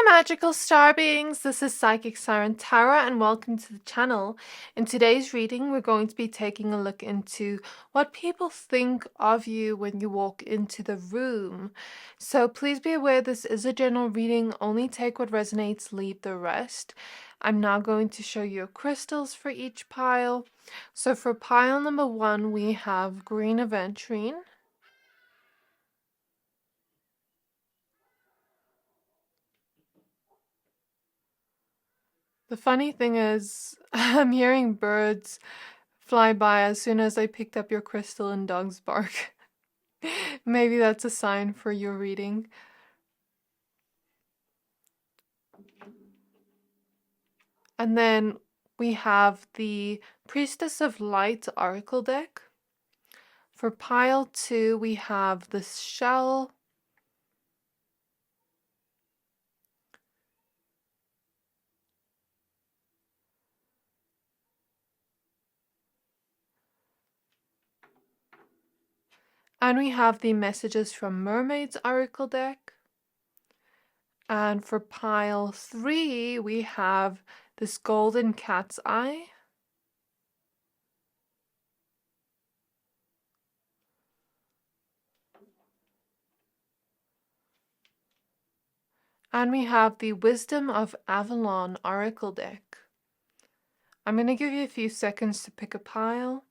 magical star beings, this is Psychic Siren Tara and welcome to the channel. In today's reading we're going to be taking a look into what people think of you when you walk into the room. So please be aware this is a general reading, only take what resonates, leave the rest. I'm now going to show you crystals for each pile. So for pile number 1 we have green aventurine. The funny thing is, I'm hearing birds fly by as soon as I picked up your crystal and dogs bark. Maybe that's a sign for your reading. And then we have the Priestess of Light Oracle deck. For pile 2, we have the shell. And we have the Messages from Mermaids Oracle deck. And for pile 3, we have this Golden Cat's Eye. And we have the Wisdom of Avalon Oracle deck. I'm going to give you a few seconds to pick a pile.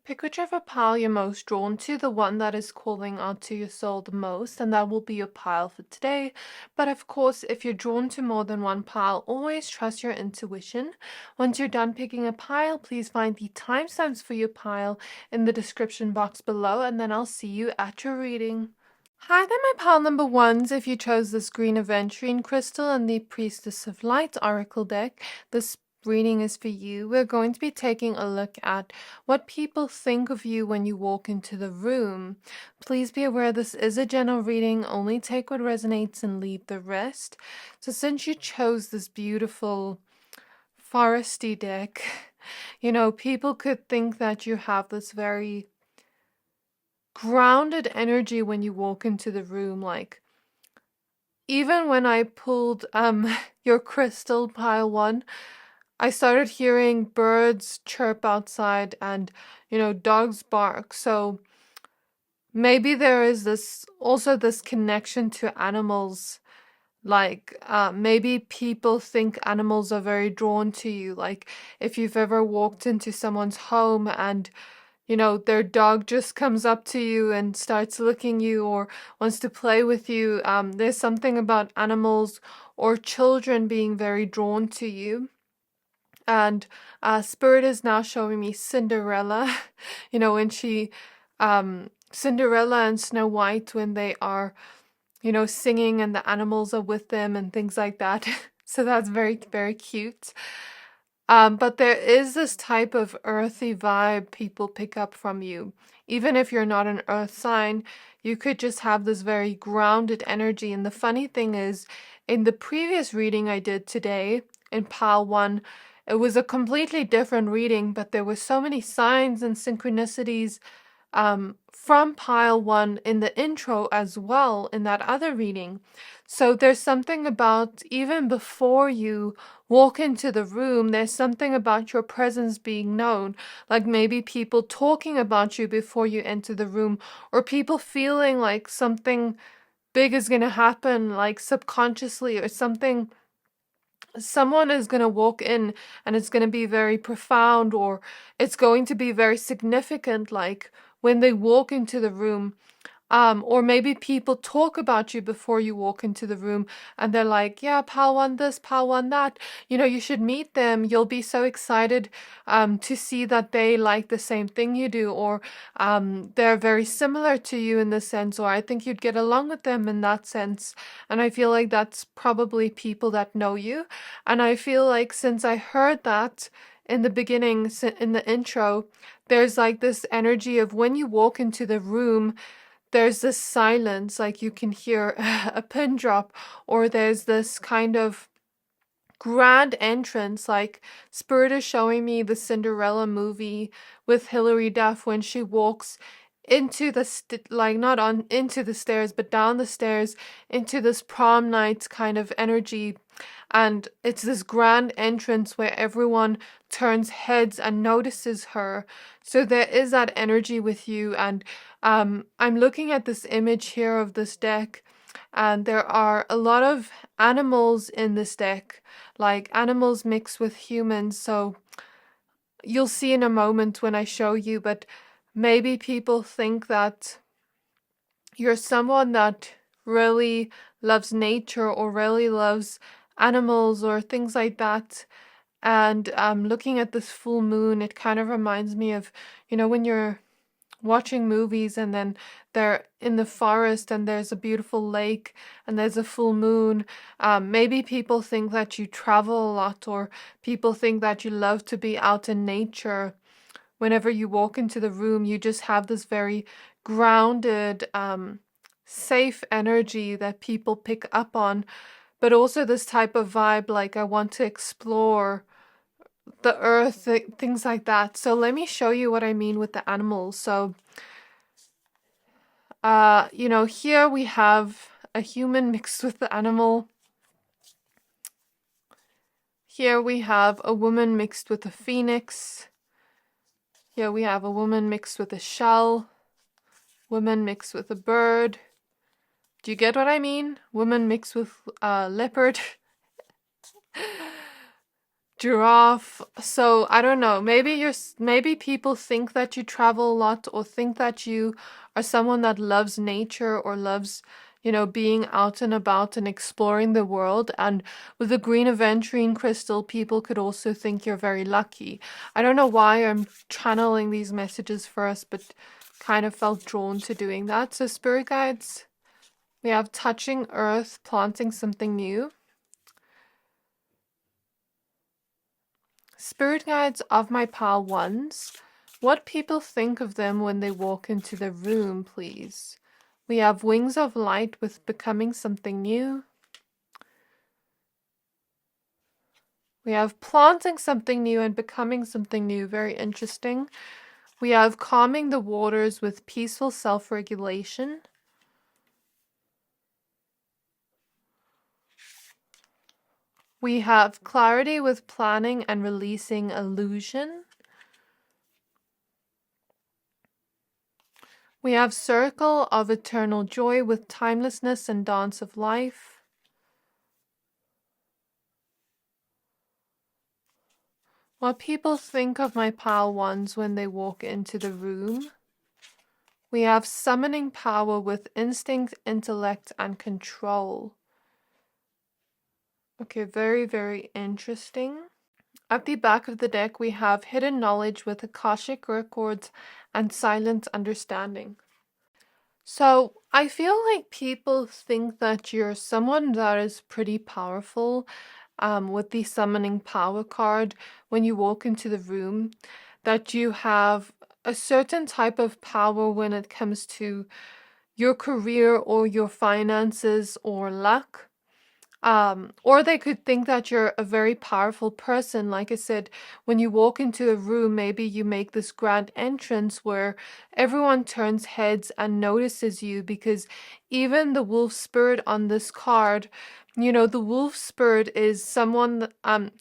Pick whichever pile you're most drawn to, the one that is calling out to your soul the most, and that will be your pile for today. But of course, if you're drawn to more than one pile, always trust your intuition. Once you're done picking a pile, please find the timestamps for your pile in the description box below, and then I'll see you at your reading. Hi there, my pile number 1s. If you chose this green aventurine crystal and the Priestess of Light Oracle deck, this reading is for you. We're going to be taking a look at what people think of you when you walk into the room. Please be aware this is a general reading, only take what resonates and leave the rest. So since you chose this beautiful foresty deck, you know, people could think that you have this very grounded energy when you walk into the room. Like, even when I pulled your crystal pile 1, I started hearing birds chirp outside and, you know, dogs bark. So maybe there is this connection to animals. Like, maybe people think animals are very drawn to you. Like, if you've ever walked into someone's home and, you know, their dog just comes up to you and starts licking you or wants to play with you. There's something about animals or children being very drawn to you. And Spirit is now showing me Cinderella. You know, when Cinderella and Snow White, when they are, you know, singing and the animals are with them and things like that. So that's very, very cute. But there is this type of earthy vibe people pick up from you. Even if you're not an earth sign, you could just have this very grounded energy. And the funny thing is, in the previous reading I did today, in pile 1, it was a completely different reading, but there were so many signs and synchronicities from pile 1 in the intro as well in that other reading. So there's something about, even before you walk into the room, there's something about your presence being known. Like maybe people talking about you before you enter the room, or people feeling like something big is going to happen, like subconsciously, or something. Someone is going to walk in and it's going to be very profound, or it's going to be very significant, like when they walk into the room. Or maybe people talk about you before you walk into the room and they're like, yeah, pal one this, pal one that. You know, you should meet them. You'll be so excited to see that they like the same thing you do, or they're very similar to you in this sense, or I think you'd get along with them in that sense. And I feel like that's probably people that know you. And I feel like since I heard that in the beginning, in the intro, there's like this energy of when you walk into the room, there's this silence, like you can hear a pin drop, or there's this kind of grand entrance. Like, Spirit is showing me the Cinderella movie with Hilary Duff when she walks into the like, not on into the stairs, but down the stairs into this prom night kind of energy. And it's this grand entrance where everyone turns heads and notices her. So there is that energy with you. And I'm looking at this image here of this deck, and there are a lot of animals in this deck, like animals mixed with humans. So you'll see in a moment when I show you, but maybe people think that you're someone that really loves nature or really loves animals or things like that. And looking at this full moon, it kind of reminds me of, when you're watching movies and then they're in the forest and there's a beautiful lake and there's a full moon. Maybe people think that you travel a lot, or people think that you love to be out in nature. Whenever you walk into the room, you just have this very grounded, safe energy that people pick up on, but also this type of vibe, like I want to explore the earth, things like that. So let me show you what I mean with the animals. So, here we have a human mixed with the animal. Here we have a woman mixed with a phoenix. Here we have a woman mixed with a shell. Woman mixed with a bird. Do you get what I mean? Woman mixed with a leopard. Giraffe. So I don't know. Maybe people think that you travel a lot, or think that you are someone that loves nature or loves, being out and about and exploring the world. And with the green aventurine crystal, people could also think you're very lucky. I don't know why I'm channeling these messages for us, but kind of felt drawn to doing that. So spirit guides, we have touching earth, planting something new. Spirit guides of my pal ones, what people think of them when they walk into the room, please. We have wings of light with becoming something new. We have planting something new and becoming something new. Very interesting. We have calming the waters with peaceful self-regulation. We have clarity with planning and releasing illusion. We have circle of eternal joy with timelessness and dance of life. What people think of my pal ones when they walk into the room. We have summoning power with instinct, intellect, and control. Okay, very, very interesting. At the back of the deck, we have hidden knowledge with Akashic records and silent understanding. So I feel like people think that you're someone that is pretty powerful, with the summoning power card when you walk into the room, that you have a certain type of power when it comes to your career or your finances or luck. Or they could think that you're a very powerful person. Like I said, when you walk into a room, maybe you make this grand entrance where everyone turns heads and notices you, because even the wolf spirit on this card, the wolf spirit is someone that,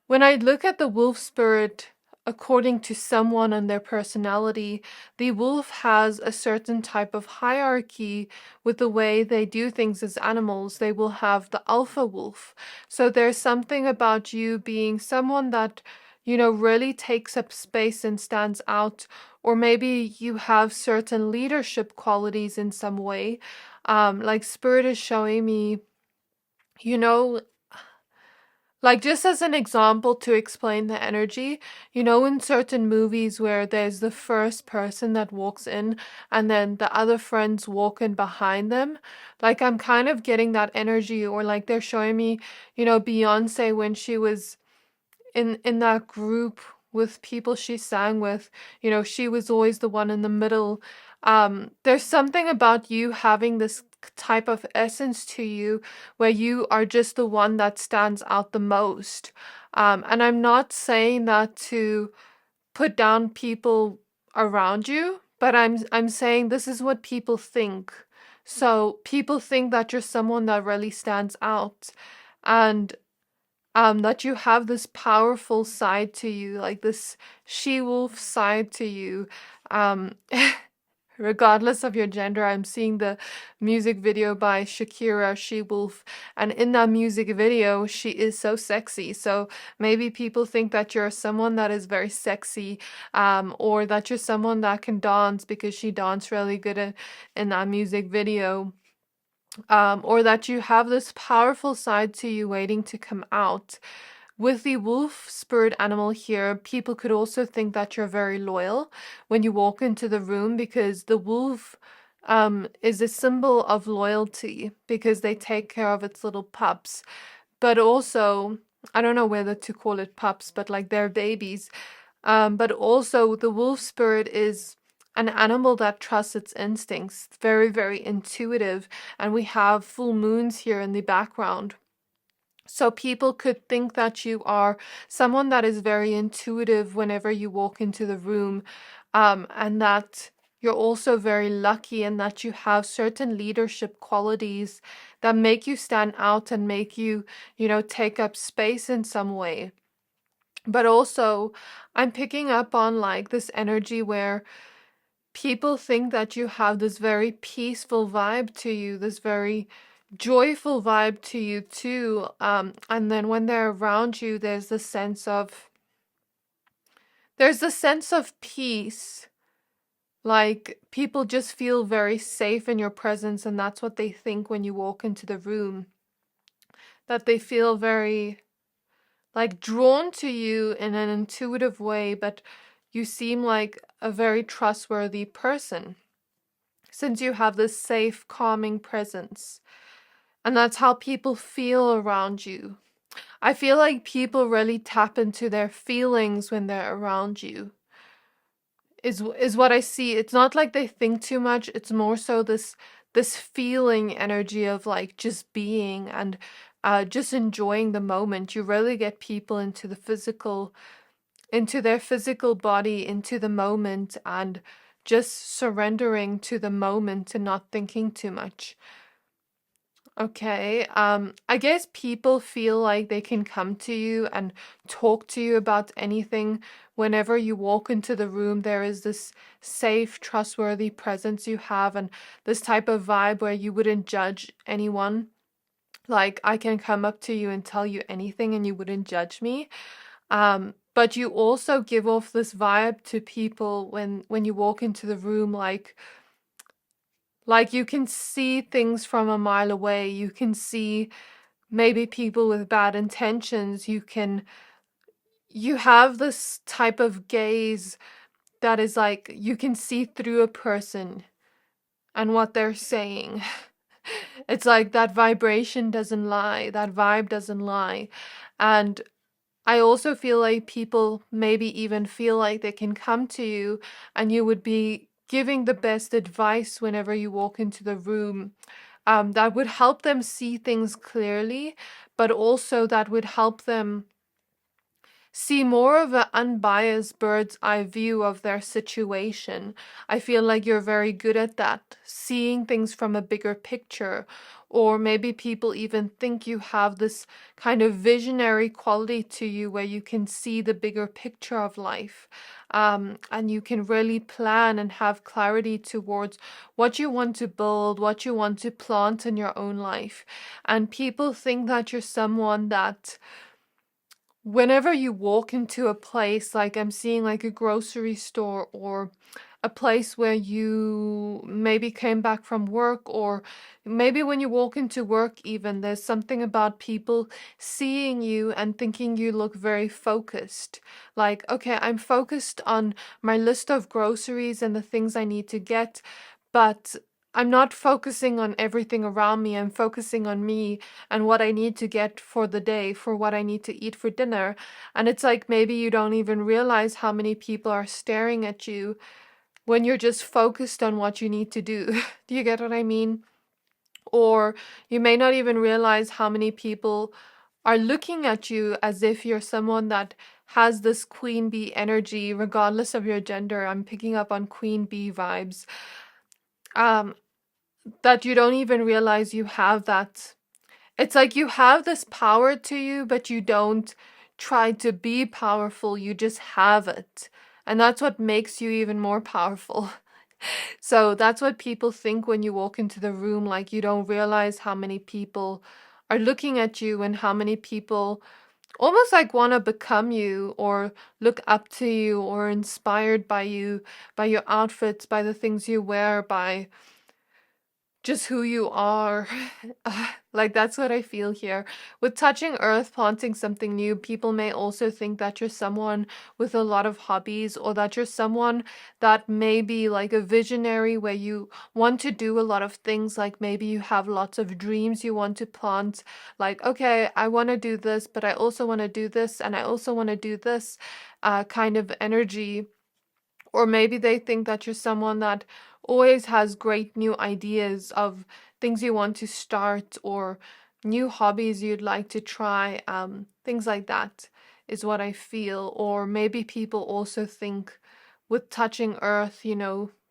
when I look at the wolf spirit according to someone and their personality, the wolf has a certain type of hierarchy with the way they do things as animals. They will have the alpha wolf. So there's something about you being someone that, really takes up space and stands out, or maybe you have certain leadership qualities in some way. Like Spirit is showing me, you know, like, just as an example to explain the energy, in certain movies where there's the first person that walks in and then the other friends walk in behind them, like, I'm kind of getting that energy. Or like they're showing me, Beyonce when she was in that group with people she sang with, she was always the one in the middle. There's something about you having this type of essence to you where you are just the one that stands out the most. And I'm not saying that to put down people around you, but I'm saying this is what people think. So people think that you're someone that really stands out, and that you have this powerful side to you, like this she-wolf side to you. Um Regardless of your gender, I'm seeing the music video by Shakira, She Wolf, and in that music video, she is so sexy. So maybe people think that you're someone that is very sexy, or that you're someone that can dance because she danced really good in that music video, or that you have this powerful side to you waiting to come out. With the wolf spirit animal here, people could also think that you're very loyal when you walk into the room, because the wolf is a symbol of loyalty because they take care of its little pups. But also, I don't know whether to call it pups, but like they're babies. But also, the wolf spirit is an animal that trusts its instincts, very, very intuitive. And we have full moons here in the background. So people could think that you are someone that is very intuitive whenever you walk into the room, and that you're also very lucky, and that you have certain leadership qualities that make you stand out and make you, take up space in some way. But also, I'm picking up on like this energy where people think that you have this very peaceful vibe to you, this very joyful vibe to you too. And then when they're around you, there's a sense of peace. Like people just feel very safe in your presence, and that's what they think when you walk into the room. That they feel very like drawn to you in an intuitive way, but you seem like a very trustworthy person, since you have this safe, calming presence. And that's how people feel around you. I feel like people really tap into their feelings when they're around you. Is what I see. It's not like they think too much. It's more so this feeling energy of like just being, and just enjoying the moment. You really get people into their physical body, into the moment, and just surrendering to the moment and not thinking too much. Okay, I guess people feel like they can come to you and talk to you about anything. Whenever you walk into the room, there is this safe, trustworthy presence you have, and this type of vibe where you wouldn't judge anyone. Like, I can come up to you and tell you anything and you wouldn't judge me. But you also give off this vibe to people when you walk into the room, like you can see things from a mile away. You can see maybe people with bad intentions. You have this type of gaze that is like you can see through a person and what they're saying. It's like that vibration doesn't lie, that vibe doesn't lie. And I also feel like people maybe even feel like they can come to you and you would be giving the best advice whenever you walk into the room. That would help them see things clearly, but also that would help them see more of an unbiased bird's eye view of their situation. I feel like you're very good at that, seeing things from a bigger picture. Or maybe people even think you have this kind of visionary quality to you where you can see the bigger picture of life. And you can really plan and have clarity towards what you want to build, what you want to plant in your own life. And people think that you're someone that whenever you walk into a place, like I'm seeing like a grocery store, or a place where you maybe came back from work, or maybe when you walk into work even, there's something about people seeing you and thinking you look very focused. Like, okay, I'm focused on my list of groceries and the things I need to get, but I'm not focusing on everything around me. I'm focusing on me and what I need to get for the day, for what I need to eat for dinner. And it's like maybe you don't even realize how many people are staring at you when you're just focused on what you need to do. Do you get what I mean? Or you may not even realize how many people are looking at you as if you're someone that has this queen bee energy, regardless of your gender. I'm picking up on queen bee vibes. Um, that you don't even realize you have that. It's like you have this power to you, but you don't try to be powerful. You just have it. And that's what makes you even more powerful. So that's what people think when you walk into the room. Like, you don't realize how many people are looking at you and how many people almost like want to become you or look up to you or inspired by your outfits, by the things you wear, by just who you are. Like, that's what I feel here. With touching earth, planting something new, people may also think that you're someone with a lot of hobbies, or that you're someone that may be like a visionary where you want to do a lot of things. Like, maybe you have lots of dreams you want to plant. Like, okay, I want to do this, but I also want to do this, and I also want to do this kind of energy. Or maybe they think that you're someone that always has great new ideas of things you want to start or new hobbies you'd like to try. Things like that is what I feel. Or maybe people also think with touching earth,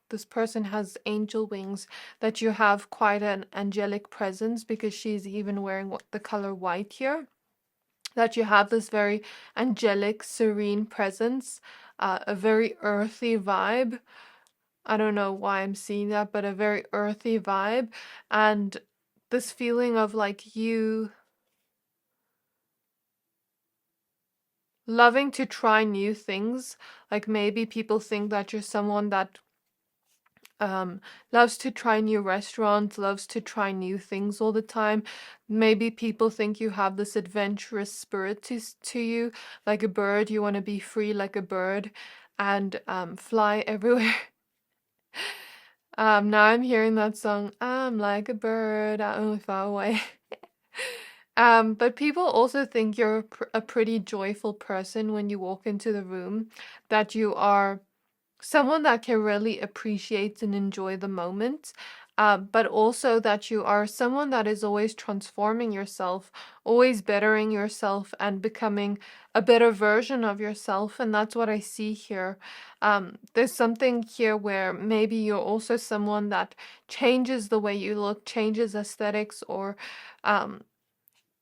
this person has angel wings, that you have quite an angelic presence, because she's even wearing the color white here. That you have this very angelic, serene presence, a very earthy vibe. I don't know why I'm seeing that, but a very earthy vibe. And this feeling of like you loving to try new things. Like, maybe people think that you're someone that loves to try new restaurants, loves to try new things all the time. Maybe people think you have this adventurous spirit to you, like a bird. You want to be free like a bird and fly everywhere. Now I'm hearing that song, I'm like a bird, I only fly away. But people also think you're a pretty joyful person when you walk into the room, that you are someone that can really appreciate and enjoy the moment, but also that you are someone that is always transforming yourself, always bettering yourself, and becoming a better version of yourself. And that's what I see here. There's something here where maybe you're also someone that changes the way you look, changes aesthetics, or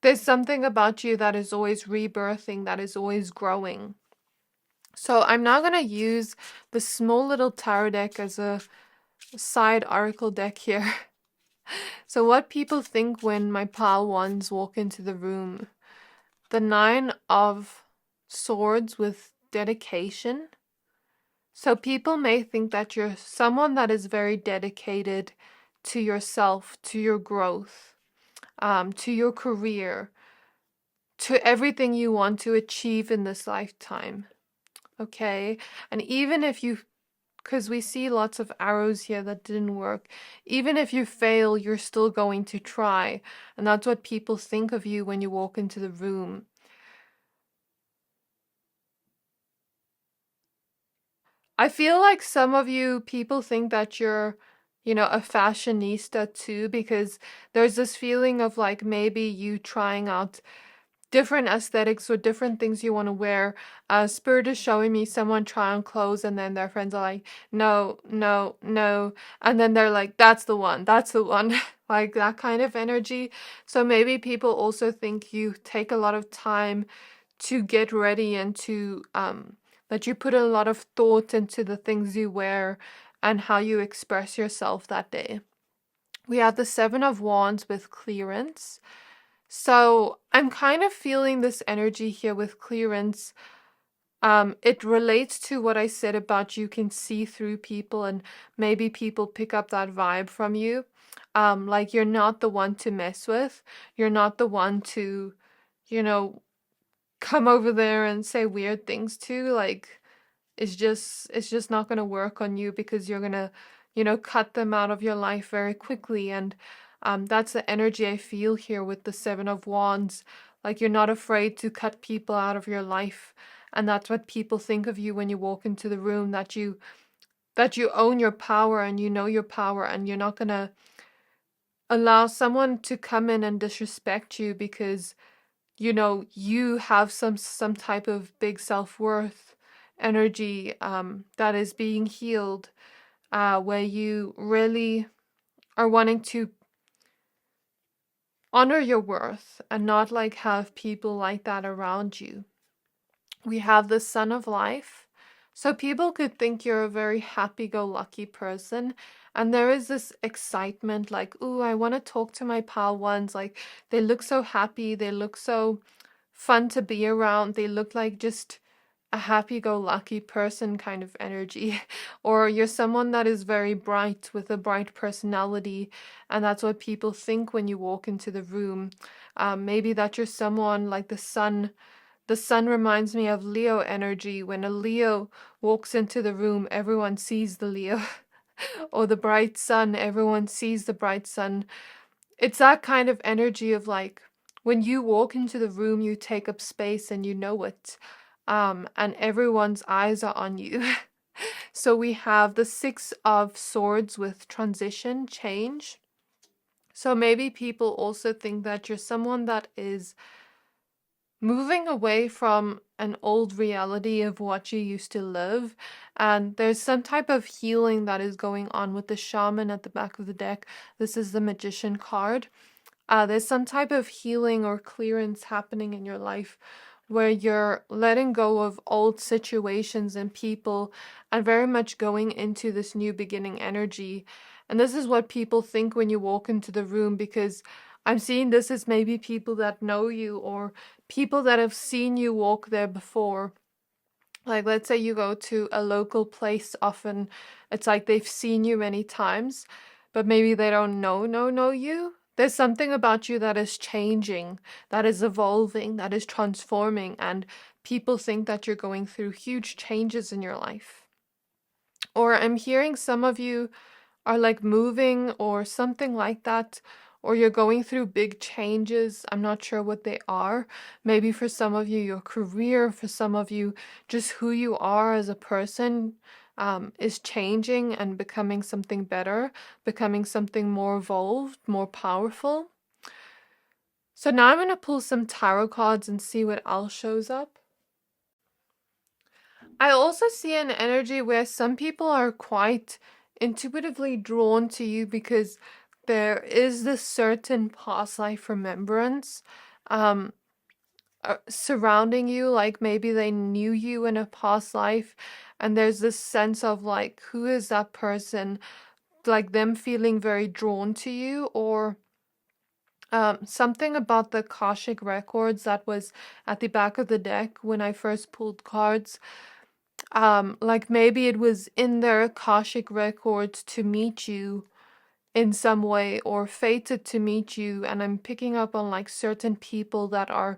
there's something about you that is always rebirthing, that is always growing. So I'm now going to use the small little tarot deck as a side oracle deck here. So what people think when my pile ones walk into the room. The 9 of Swords with dedication. So people may think that you're someone that is very dedicated to yourself, to your growth, to your career, to everything you want to achieve in this lifetime. Okay? And even if you, because we see lots of arrows here that didn't work, even if you fail, you're still going to try. And that's what people think of you when you walk into the room. I feel like some of you people think that you're, a fashionista too, because there's this feeling of like maybe you trying out different aesthetics or different things you want to wear. Spirit is showing me someone try on clothes and then their friends are like, no, no, no. And then they're like, that's the one, that's the one. Like that kind of energy. So maybe people also think you take a lot of time to get ready and to, that you put a lot of thought into the things you wear and how you express yourself that day. We have the 7 of Wands with clearance. So I'm kind of feeling this energy here with clearance. It relates to what I said about you can see through people and maybe people pick up that vibe from you. Like you're not the one to mess with. You're not the one to, come over there and say weird things to. Like it's just not going to work on you, because you're going to, cut them out of your life very quickly. And that's the energy I feel here with the 7 of Wands. Like you're not afraid to cut people out of your life. And that's what people think of you when you walk into the room, that you that you own your power and you know your power, and you're not gonna allow someone to come in and disrespect you because you have some type of big self-worth energy that is being healed, where you really are wanting to honor your worth and not like have people like that around you. We have the Sun of Life. So people could think you're a very happy-go-lucky person. And there is this excitement like, ooh, I want to talk to my pal ones. Like, they look so happy. They look so fun to be around. They look like just a happy-go-lucky person kind of energy. Or you're someone that is very bright with a bright personality. And that's what people think when you walk into the room. Maybe that you're someone like the sun. The sun reminds me of Leo energy. When a Leo walks into the room, everyone sees the Leo. Or the bright sun, everyone sees the bright sun. It's that kind of energy of like, when you walk into the room, you take up space and you know it. And everyone's eyes are on you. So we have the Six of Swords with transition, change. So maybe people also think that you're someone that is moving away from an old reality of what you used to live, and there's some type of healing that is going on with the shaman at the back of the deck. This is the Magician card. There's some type of healing or clearance happening in your life where you're letting go of old situations and people and very much going into this new beginning energy. And this is what people think when you walk into the room, because I'm seeing this as maybe people that know you or people that have seen you walk there before. Like, let's say you go to a local place often, it's like they've seen you many times, but maybe they don't know you. There's something about you that is changing, that is evolving, that is transforming, and people think that you're going through huge changes in your life. Or I'm hearing some of you are like moving or something like that, or you're going through big changes. I'm not sure what they are. Maybe for some of you, your career, for some of you, just who you are as a person is changing and becoming something better, becoming something more evolved, more powerful. So now I'm going to pull some tarot cards and see what else shows up. I also see an energy where some people are quite intuitively drawn to you because there is this certain past life remembrance um, surrounding you. Like maybe they knew you in a past life, and there's this sense of like, who is that person? Like them feeling very drawn to you, or something about the Akashic records that was at the back of the deck when I first pulled cards. Like maybe it was in their Akashic records to meet you in some way, or fated to meet you, and I'm picking up on like certain people that are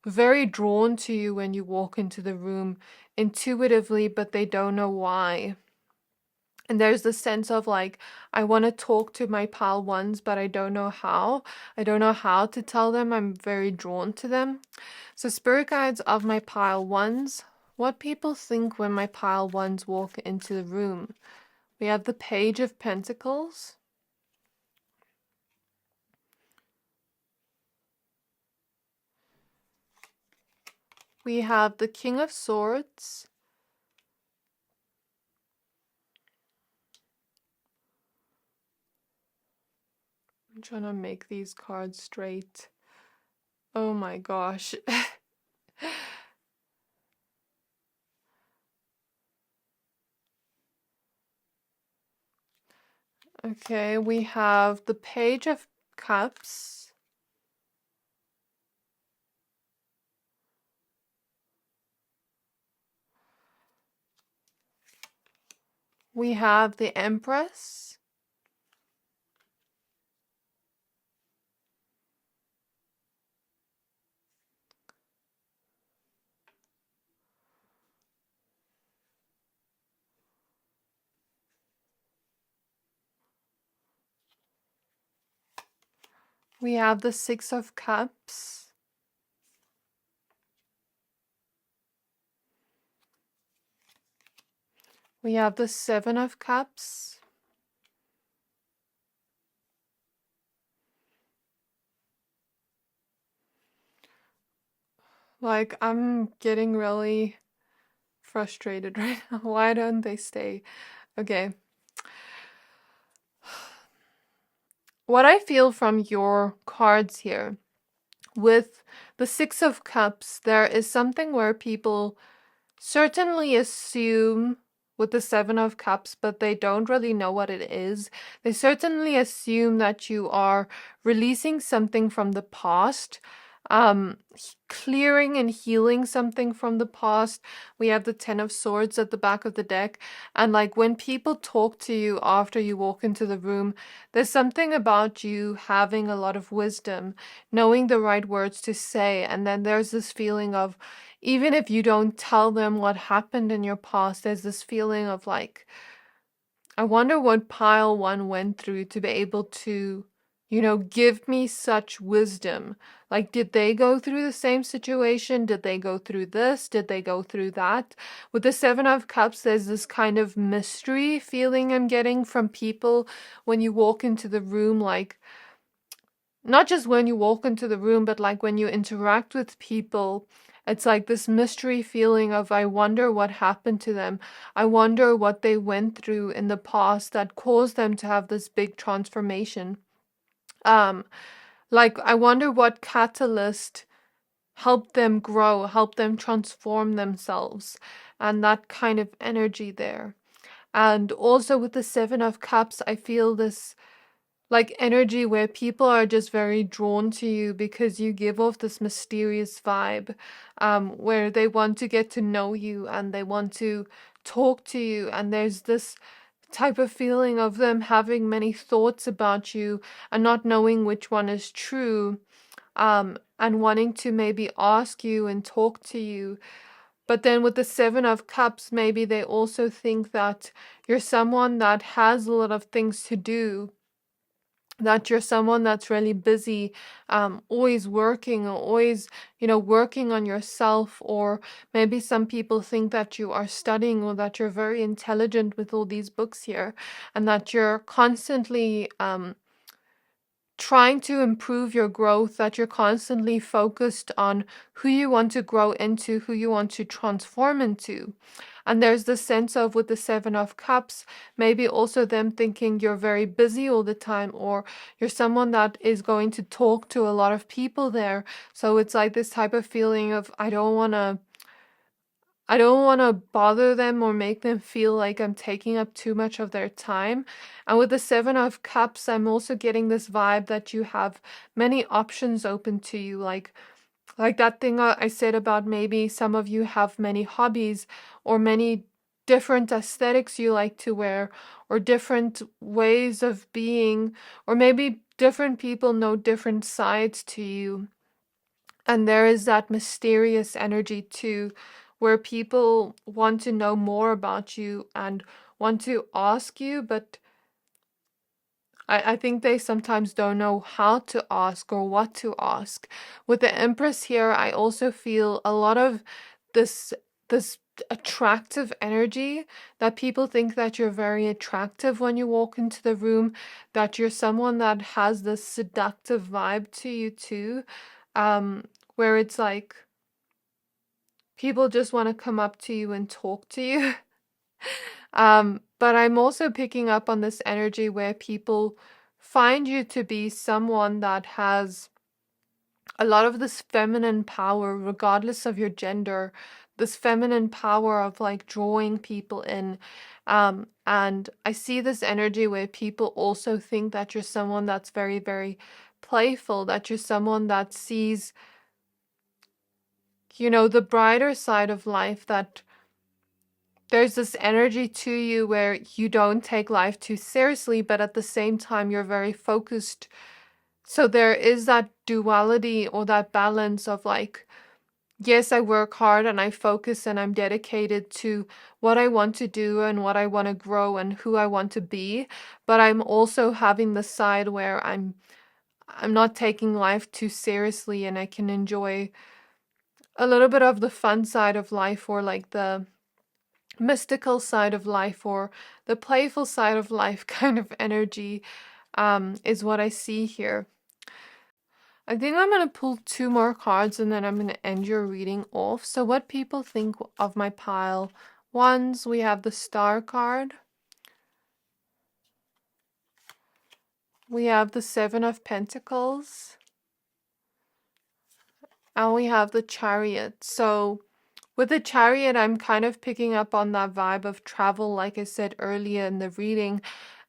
very drawn to you when you walk into the room intuitively, but they don't know why. And there's the sense of like, I want to talk to my pal ones, but I don't know how. I don't know how to tell them I'm very drawn to them. So spirit guides of my pile ones, what people think when my pile ones walk into the room. We have the Page of Pentacles. We have the King of Swords. I'm trying to make these cards straight. Oh my gosh. Okay, we have the Page of Cups. We have the Empress. We have the Six of Cups. We have the Seven of Cups. Like, I'm getting really frustrated right now. Why don't they stay? Okay. What I feel from your cards here with the Six of Cups, there is something where people certainly assume with the Seven of Cups, but they don't really know what it is. They certainly assume that you are releasing something from the past, clearing and healing something from the past. We have the Ten of Swords at the back of the deck. And like when people talk to you after you walk into the room, there's something about you having a lot of wisdom, knowing the right words to say. And then there's this feeling of, even if you don't tell them what happened in your past, there's this feeling of like, I wonder what pile one went through to be able to, give me such wisdom. Like, did they go through the same situation? Did they go through this? Did they go through that? With the Seven of Cups, there's this kind of mystery feeling I'm getting from people when you walk into the room, like, not just when you walk into the room, but like when you interact with people, it's like this mystery feeling of, I wonder what happened to them. I wonder what they went through in the past that caused them to have this big transformation. Um, like, I wonder what catalyst helped them grow, helped them transform themselves, and that kind of energy there. And also with the Seven of Cups, I feel this like energy where people are just very drawn to you because you give off this mysterious vibe, where they want to get to know you and they want to talk to you, and there's this type of feeling of them having many thoughts about you and not knowing which one is true, and wanting to maybe ask you and talk to you. But then with the Seven of Cups, maybe they also think that you're someone that has a lot of things to do, that you're someone that's really busy, always working, or always, working on yourself. Or maybe some people think that you are studying, or that you're very intelligent with all these books here, and that you're constantly trying to improve your growth, that you're constantly focused on who you want to grow into, who you want to transform into. And there's the sense of, with the Seven of Cups, maybe also them thinking you're very busy all the time, or you're someone that is going to talk to a lot of people there. So it's like this type of feeling of, I don't want to bother them or make them feel like I'm taking up too much of their time. And with the Seven of Cups, I'm also getting this vibe that you have many options open to you, like that thing I said about maybe some of you have many hobbies, or many different aesthetics you like to wear, or different ways of being, or maybe different people know different sides to you. And there is that mysterious energy too, where people want to know more about you and want to ask you, but I think they sometimes don't know how to ask or what to ask. With the Empress here, I also feel a lot of this attractive energy, that people think that you're very attractive when you walk into the room, that you're someone that has this seductive vibe to you too, where it's like people just want to come up to you and talk to you. But I'm also picking up on this energy where people find you to be someone that has a lot of this feminine power, regardless of your gender, this feminine power of like drawing people in. And I see this energy where people also think that you're someone that's very, very playful, that you're someone that sees, the brighter side of life, that there's this energy to you where you don't take life too seriously, but at the same time, you're very focused. So there is that duality, or that balance of like, yes, I work hard and I focus and I'm dedicated to what I want to do and what I want to grow and who I want to be. But I'm also having the side where I'm not taking life too seriously, and I can enjoy a little bit of the fun side of life, or like the mystical side of life or the playful side of life kind of energy is what I see here. I think I'm going to pull 2 more cards and then I'm going to end your reading off. So what people think of my pile. Ones, we have the Star card. We have the Seven of Pentacles. And we have the Chariot. So with the Chariot, I'm kind of picking up on that vibe of travel, like I said earlier in the reading.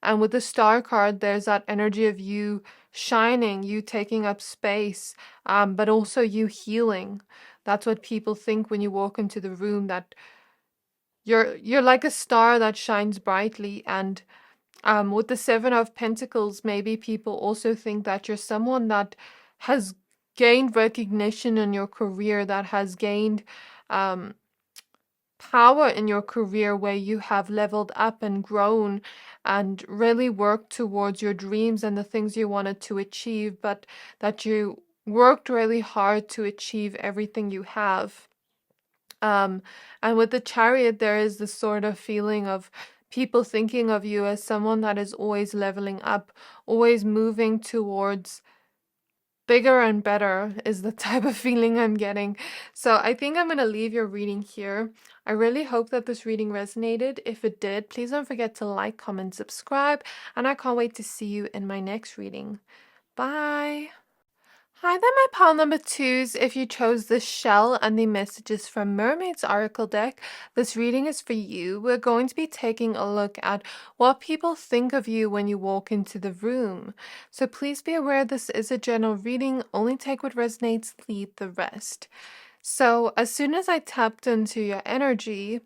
And with the Star card, there's that energy of you shining, you taking up space, but also you healing. That's what people think when you walk into the room, that you're like a star that shines brightly. And with the Seven of Pentacles, maybe people also think that you're someone that has gained recognition in your career, that has gained power in your career, where you have leveled up and grown and really worked towards your dreams and the things you wanted to achieve, but that you worked really hard to achieve everything you have. And with the Chariot, there is this sort of feeling of people thinking of you as someone that is always leveling up, always moving towards bigger and better, is the type of feeling I'm getting. So I think I'm going to leave your reading here. I really hope that this reading resonated. If it did, please don't forget to like, comment, subscribe, and I can't wait to see you in my next reading. Bye! Hi there, my pile number twos. If you chose the shell and the messages from Mermaids Oracle deck, this reading is for you. We're going to be taking a look at what people think of you when you walk into the room. So please be aware this is a general reading. Only take what resonates, leave the rest. So as soon as I tapped into your energy,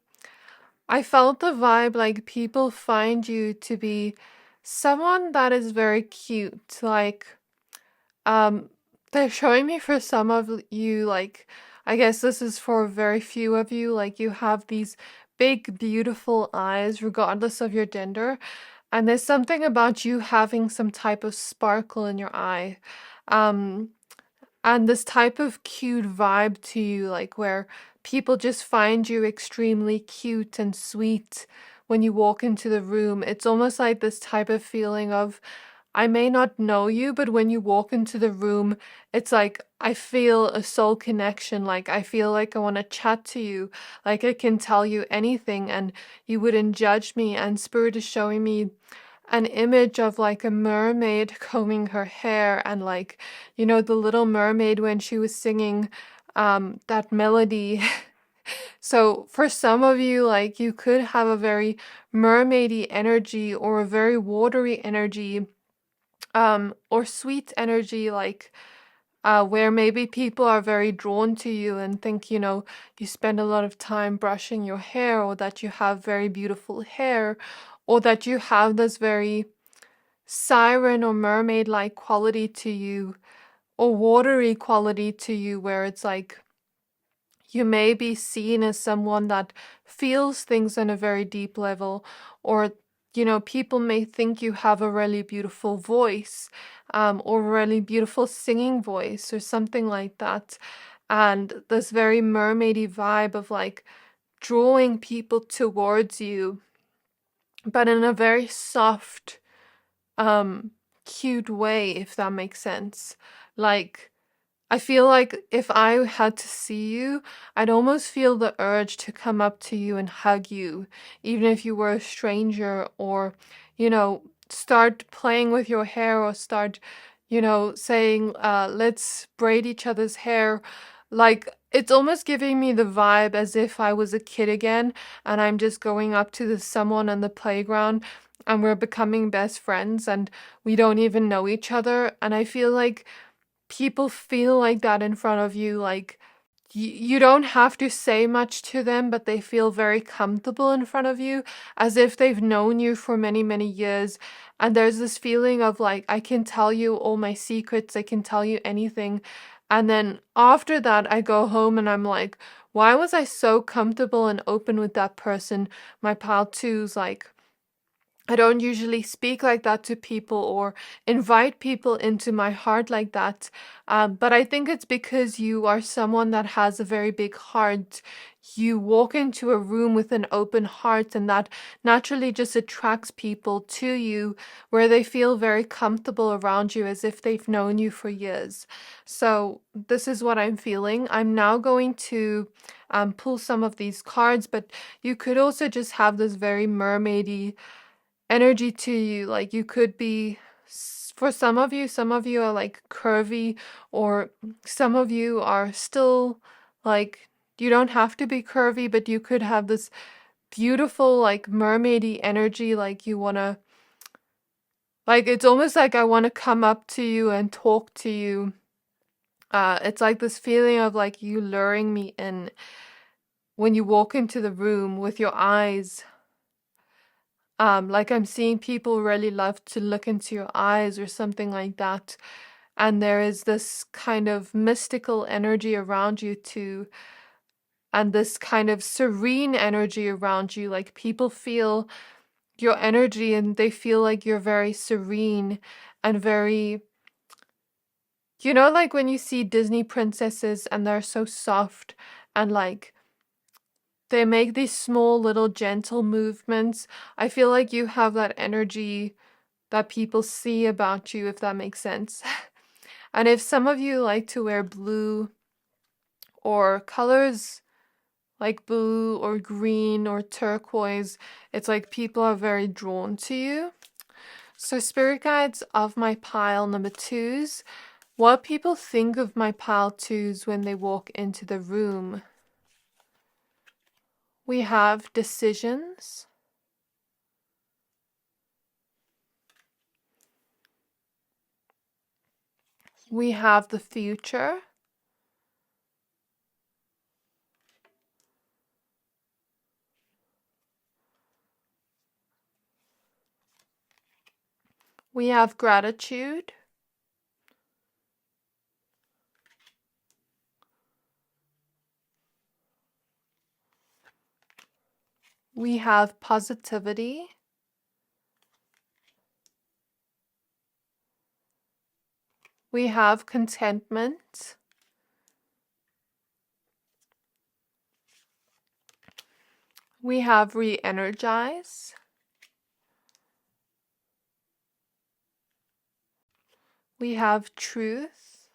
I felt the vibe like people find you to be someone that is very cute. Like, they're showing me for some of you, like, I guess this is for very few of you, like you have these big, beautiful eyes, regardless of your gender. And there's something about you having some type of sparkle in your eye. And this type of cute vibe to you, like where people just find you extremely cute and sweet when you walk into the room. It's almost like this type of feeling of, I may not know you, but when you walk into the room, it's like I feel a soul connection. Like I feel like I want to chat to you. Like I can tell you anything and you wouldn't judge me. And Spirit is showing me an image of like a mermaid combing her hair, and like, you know, the Little Mermaid when she was singing that melody. So for some of you, like you could have a very mermaidy energy or a very watery energy, or sweet energy, like where maybe people are very drawn to you and think, you know, you spend a lot of time brushing your hair, or that you have very beautiful hair, or that you have this very siren or mermaid-like quality to you, or watery quality to you, where it's like you may be seen as someone that feels things on a very deep level, or you know, people may think you have a really beautiful voice, or a really beautiful singing voice, or something like that. And this very mermaidy vibe of like drawing people towards you, but in a very soft, cute way, if that makes sense. Like, I feel like if I had to see you, I'd almost feel the urge to come up to you and hug you, even if you were a stranger, or, you know, start playing with your hair, or start, you know, saying, let's braid each other's hair. Like, it's almost giving me the vibe as if I was a kid again, and I'm just going up to someone on the playground, and we're becoming best friends, and we don't even know each other. And I feel like people feel like that in front of you. Like you don't have to say much to them, but they feel very comfortable in front of you, as if they've known you for many, many years. And there's this feeling of like, I can tell you all my secrets, I can tell you anything. And then after that, I go home and I'm like, why was I so comfortable and open with that person? My pile twos, like, I don't usually speak like that to people or invite people into my heart like that. But I think it's because you are someone that has a very big heart. You walk into a room with an open heart, and that naturally just attracts people to you where they feel very comfortable around you as if they've known you for years. So, this is what I'm feeling. I'm now going to pull some of these cards, but you could also just have this very mermaidy energy to you. Like you could be, for some of you are like curvy, or some of you are still like, you don't have to be curvy, but you could have this beautiful, like mermaidy energy. Like you want to, like, it's almost like I want to come up to you and talk to you. It's like this feeling of like you luring me in when you walk into the room with your eyes. Like I'm seeing people really love to look into your eyes or something like that. And there is this kind of mystical energy around you too, and this kind of serene energy around you. Like people feel your energy and they feel like you're very serene and very, like when you see Disney princesses and they're so soft and like they make these small little gentle movements. I feel like you have that energy that people see about you, if that makes sense. And if some of you like to wear blue or colors like blue or green or turquoise, it's like people are very drawn to you. So, spirit guides of my pile number twos, what people think of my pile twos when they walk into the room. We have decisions. We have the future. We have gratitude. We have positivity. We have contentment. We have re-energize. We have truth.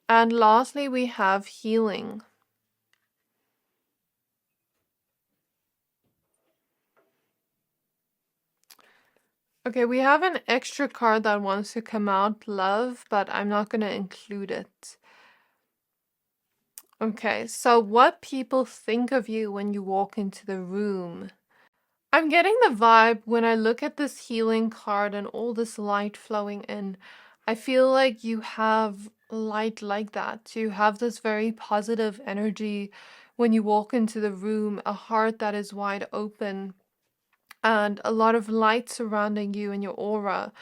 And lastly, we have healing. Okay, we have an extra card that wants to come out, love, but I'm not going to include it. Okay, so what people think of you when you walk into the room. I'm getting the vibe when I look at this healing card and all this light flowing in. I feel like you have light like that. You have this very positive energy when you walk into the room, a heart that is wide open, and a lot of light surrounding you and your aura.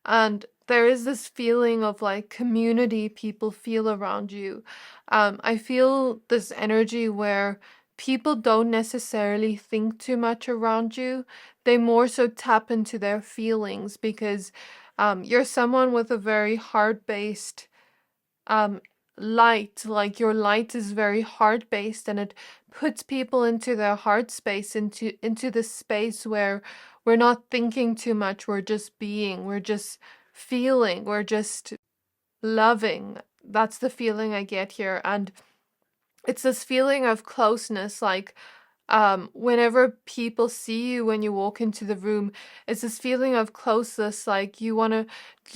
And there is this feeling of like community people feel around you. I feel this energy where people don't necessarily think too much around you. They more so tap into their feelings because you're someone with a very heart-based um, light. Like your light is very heart-based, and it puts people into their heart space, into the space where we're not thinking too much, we're just being, we're just feeling, we're just loving. That's the feeling I get here. And it's this feeling of closeness, like whenever people see you when you walk into the room, it's this feeling of closeness, like you want to,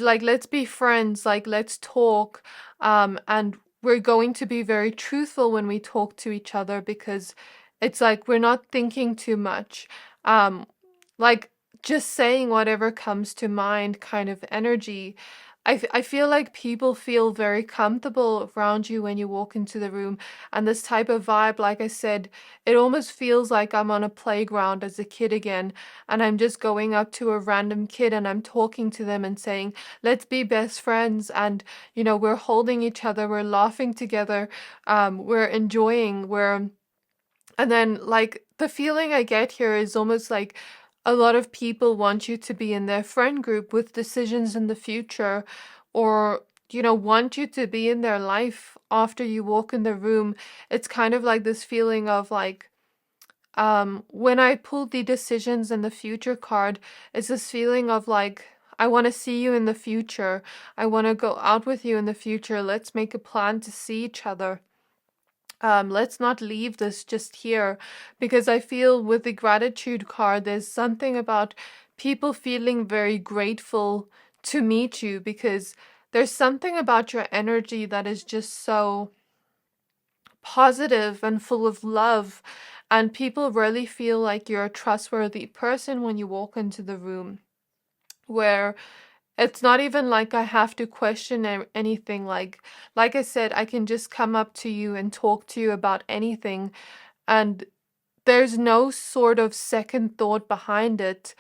like, let's be friends, like let's talk, and we're going to be very truthful when we talk to each other because it's like we're not thinking too much, like just saying whatever comes to mind kind of energy. I feel like people feel very comfortable around you when you walk into the room. And this type of vibe, like I said, it almost feels like I'm on a playground as a kid again. And I'm just going up to a random kid and I'm talking to them and saying, let's be best friends. And, we're holding each other, we're laughing together, we're enjoying, we're And then, like, the feeling I get here is almost like a lot of people want you to be in their friend group with decisions in the future, or, want you to be in their life after you walk in the room. It's kind of like this feeling of like, when I pulled the decisions in the future card, it's this feeling of like, I want to see you in the future. I want to go out with you in the future. Let's make a plan to see each other. Let's not leave this just here, because I feel with the gratitude card, there's something about people feeling very grateful to meet you, because there's something about your energy that is just so positive and full of love, and people really feel like you're a trustworthy person when you walk into the room, where it's not even like I have to question anything. Like I said, I can just come up to you and talk to you about anything, and there's no sort of second thought behind it.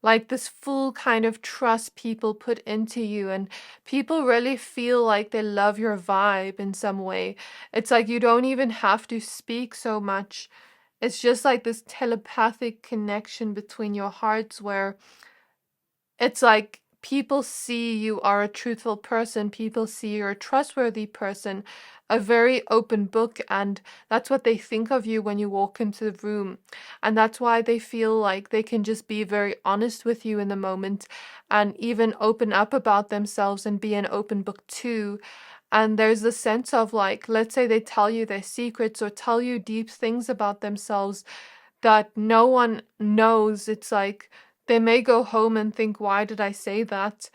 Like this full kind of trust people put into you, and people really feel like they love your vibe in some way. It's like you don't even have to speak so much. It's just like this telepathic connection between your hearts, where it's like people see you are a truthful person, people see you're a trustworthy person, a very open book, and that's what they think of you when you walk into the room. And that's why they feel like they can just be very honest with you in the moment, and even open up about themselves and be an open book too. And there's a sense of like, let's say they tell you their secrets or tell you deep things about themselves that no one knows. It's like they may go home and think, why did I say that?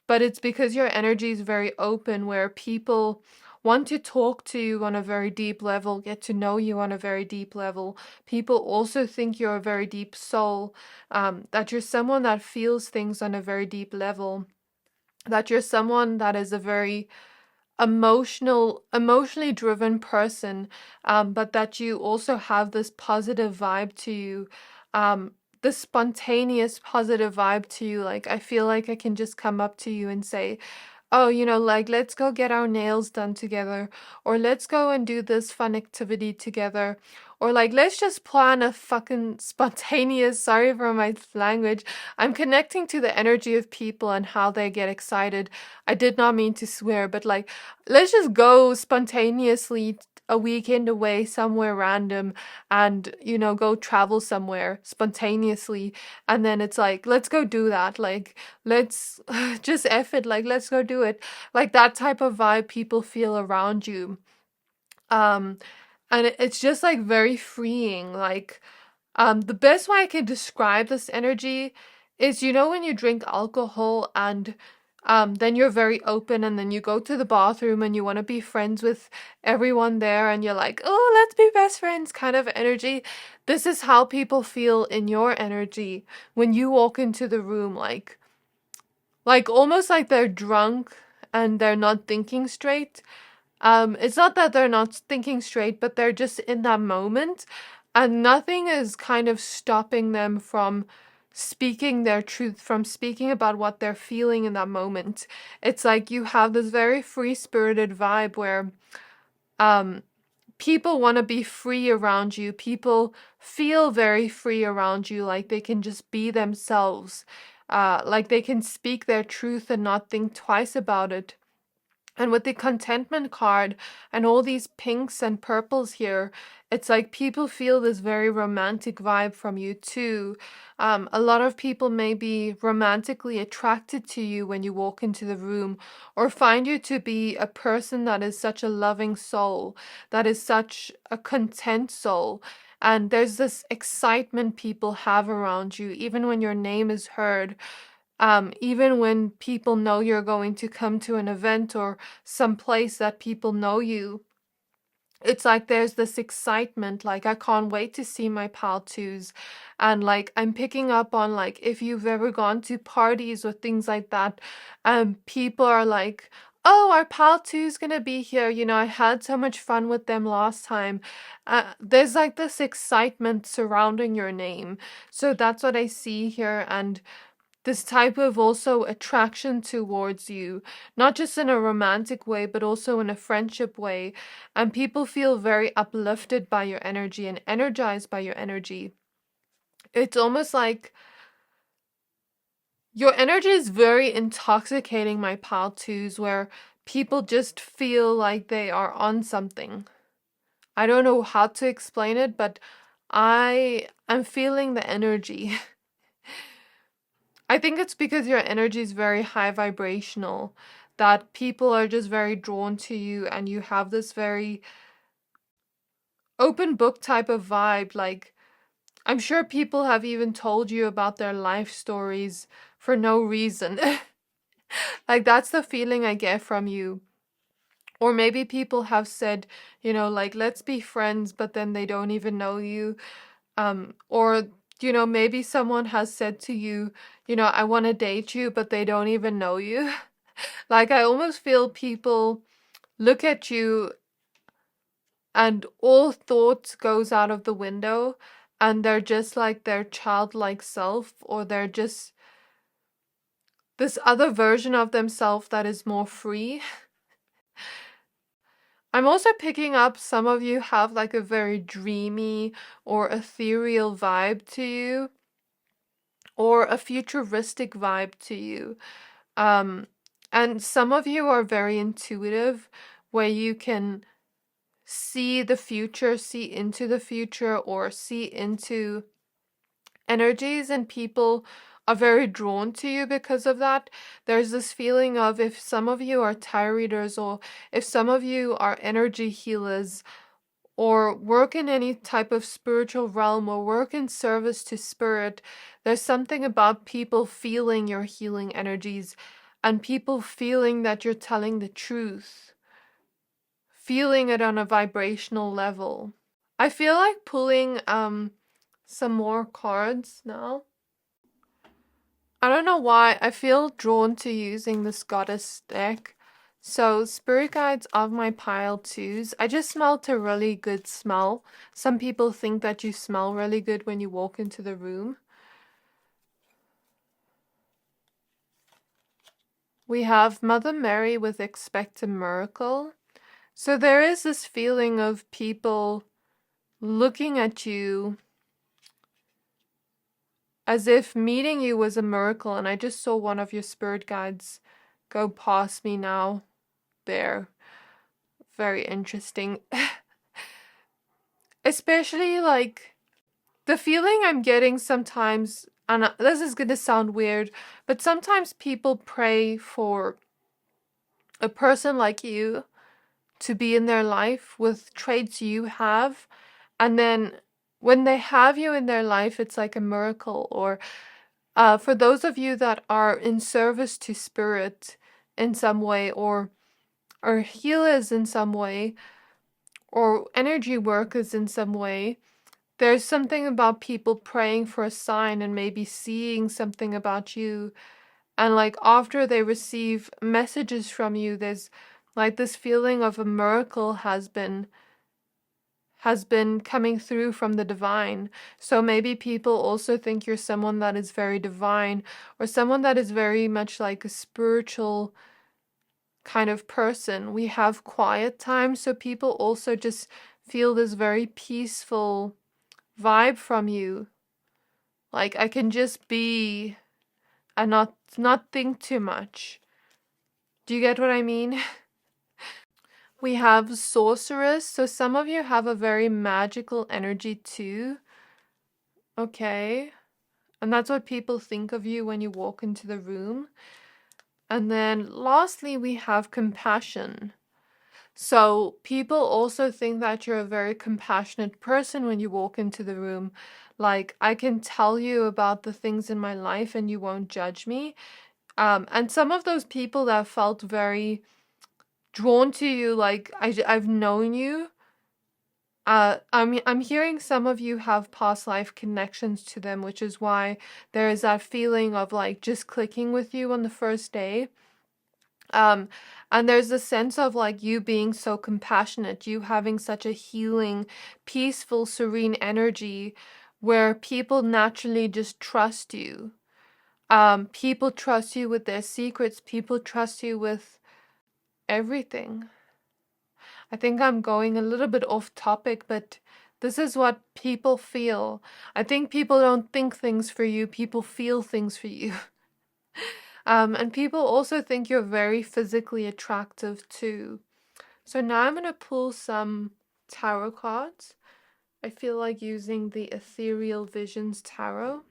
But it's because your energy is very open, where people want to talk to you on a very deep level, get to know you on a very deep level. People also think you're a very deep soul, that you're someone that feels things on a very deep level, that you're someone that is a very emotionally driven person, but that you also have this positive vibe to you, this spontaneous positive vibe to you. Like, I feel like I can just come up to you and say, oh, like, let's go get our nails done together, or let's go and do this fun activity together, or like, let's just plan a fucking spontaneous, sorry for my language, I'm connecting to the energy of people and how they get excited. I did not mean to swear, but like, let's just go spontaneously a weekend away somewhere random, and go travel somewhere spontaneously. And then it's like, let's go do that. Like, let's just F it, like, let's go do it. Like, that type of vibe people feel around you. Um, and it's just like very freeing. Like, the best way I can describe this energy is, when you drink alcohol and then you're very open, and then you go to the bathroom and you want to be friends with everyone there, and you're like, oh, let's be best friends kind of energy. This is how people feel in your energy when you walk into the room, like almost like they're drunk and they're not thinking straight. It's not that they're not thinking straight, but they're just in that moment, and nothing is kind of stopping them from speaking their truth, from speaking about what they're feeling in that moment. It's like you have this very free-spirited vibe where um people want to be free around you. People feel very free around you, like they can just be themselves. Like they can speak their truth and not think twice about it. And with the contentment card and all these pinks and purples here, it's like people feel this very romantic vibe from you too. A lot of people may be romantically attracted to you when you walk into the room, or find you to be a person that is such a loving soul, that is such a content soul. And there's this excitement people have around you, even when your name is heard. Even when people know you're going to come to an event or some place that people know you, it's like there's this excitement, like I can't wait to see my pal twos. And like I'm picking up on, like, if you've ever gone to parties or things like that, people are like, oh, our pal two's gonna be here, I had so much fun with them last time. There's like this excitement surrounding your name. So that's what I see here. And this type of also attraction towards you, not just in a romantic way, but also in a friendship way. And people feel very uplifted by your energy and energized by your energy. It's almost like your energy is very intoxicating, my pal twos, where people just feel like they are on something. I don't know how to explain it, but I am feeling the energy. I think it's because your energy is very high vibrational that people are just very drawn to you, and you have this very open book type of vibe. Like, I'm sure people have even told you about their life stories for no reason. Like, that's the feeling I get from you. Or maybe people have said, like, let's be friends, but then they don't even know you. Or, maybe someone has said to you, I want to date you, but they don't even know you. Like, I almost feel people look at you and all thoughts goes out of the window, and they're just like their childlike self, or they're just this other version of themselves that is more free. I'm also picking up some of you have like a very dreamy or ethereal vibe to you, or a futuristic vibe to you. And some of you are very intuitive, where you can see the future, see into the future, or see into energies, and people are very drawn to you because of that. There's this feeling of, if some of you are tarot readers, or if some of you are energy healers, or work in any type of spiritual realm, or work in service to spirit, there's something about people feeling your healing energies, and people feeling that you're telling the truth, feeling it on a vibrational level. I feel like pulling some more cards now. I don't know why I feel drawn to using this goddess deck. So, spirit guides of my pile twos. I just smelled a really good smell. Some people think that you smell really good when you walk into the room. We have Mother Mary with Expect a Miracle. So there is this feeling of people looking at you as if meeting you was a miracle. And I just saw one of your spirit guides go past me now. There. Very interesting. Especially like the feeling I'm getting sometimes, and this is going to sound weird, but sometimes people pray for a person like you to be in their life with traits you have, and then when they have you in their life, it's like a miracle. Or for those of you that are in service to spirit in some way, or healers in some way, or energy workers in some way, there's something about people praying for a sign and maybe seeing something about you. And like after they receive messages from you, there's like this feeling of a miracle has been coming through from the divine. So maybe people also think you're someone that is very divine, or someone that is very much like a spiritual kind of person. We have quiet time, so people also just feel this very peaceful vibe from you. Like, I can just be and not think too much. Do you get what I mean? We have sorceress, so some of you have a very magical energy too. Okay. And that's what people think of you when you walk into the room. And then lastly, we have compassion. So people also think that you're a very compassionate person when you walk into the room. Like, I can tell you about the things in my life and you won't judge me. And some of those people that felt very drawn to you, like I've known you. I'm hearing some of you have past life connections to them, which is why there is that feeling of like just clicking with you on the first day. And there's a sense of like you being so compassionate, you having such a healing, peaceful, serene energy where people naturally just trust you. People trust you with their secrets. People trust you with everything. I think I'm going a little bit off topic, but this is what people feel. I think people don't think things for you, people feel things for you. And people also think you're very physically attractive too. So now I'm going to pull some tarot cards. I feel like using the Ethereal Visions Tarot.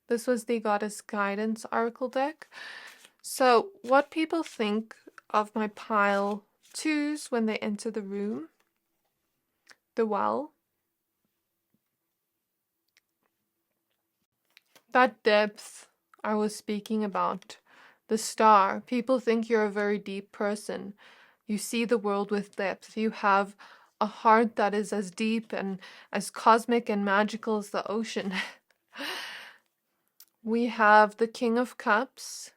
This was the Goddess Guidance Oracle deck. So what people think of my pile twos when they enter the room. The well. That depth I was speaking about. The star. People think you're a very deep person. You see the world with depth. You have a heart that is as deep and as cosmic and magical as the ocean. We have the King of Cups.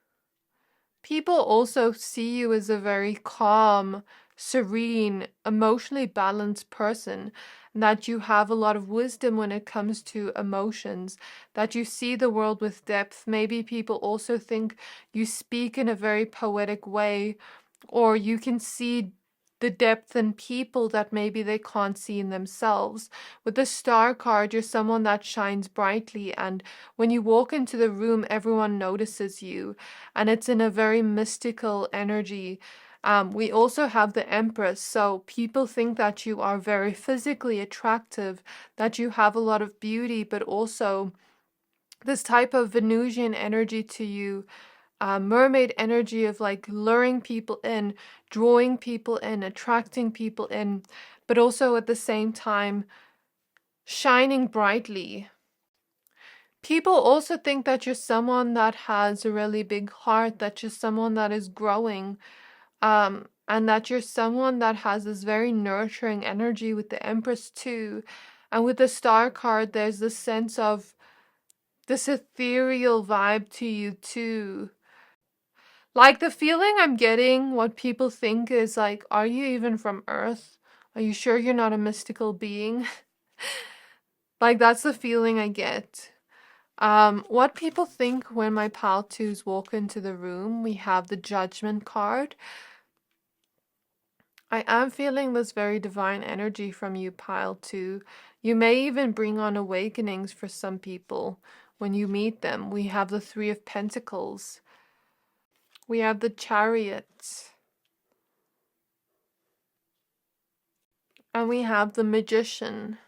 People also see you as a very calm, serene, emotionally balanced person, and that you have a lot of wisdom when it comes to emotions, that you see the world with depth. Maybe people also think you speak in a very poetic way, or you can see the depth in people that maybe they can't see in themselves. With the Star card, you're someone that shines brightly, and when you walk into the room, everyone notices you, and it's in a very mystical energy. We also have the Empress, so people think that you are very physically attractive, that you have a lot of beauty, but also this type of Venusian energy to you, mermaid energy of like luring people in, drawing people in, attracting people in, but also at the same time shining brightly. People also think that you're someone that has a really big heart, that you're someone that is growing, and that you're someone that has this very nurturing energy with the Empress too. And with the Star card, there's this sense of this ethereal vibe to you too. Like the feeling I'm getting, what people think is like, are you even from Earth? Are you sure you're not a mystical being? Like that's the feeling I get. What people think when my pal twos walk into the room, we have the Judgment card. I am feeling this very divine energy from you, pile two. You may even bring on awakenings for some people when you meet them. We have the Three of Pentacles. We have the Chariot. And we have the Magician.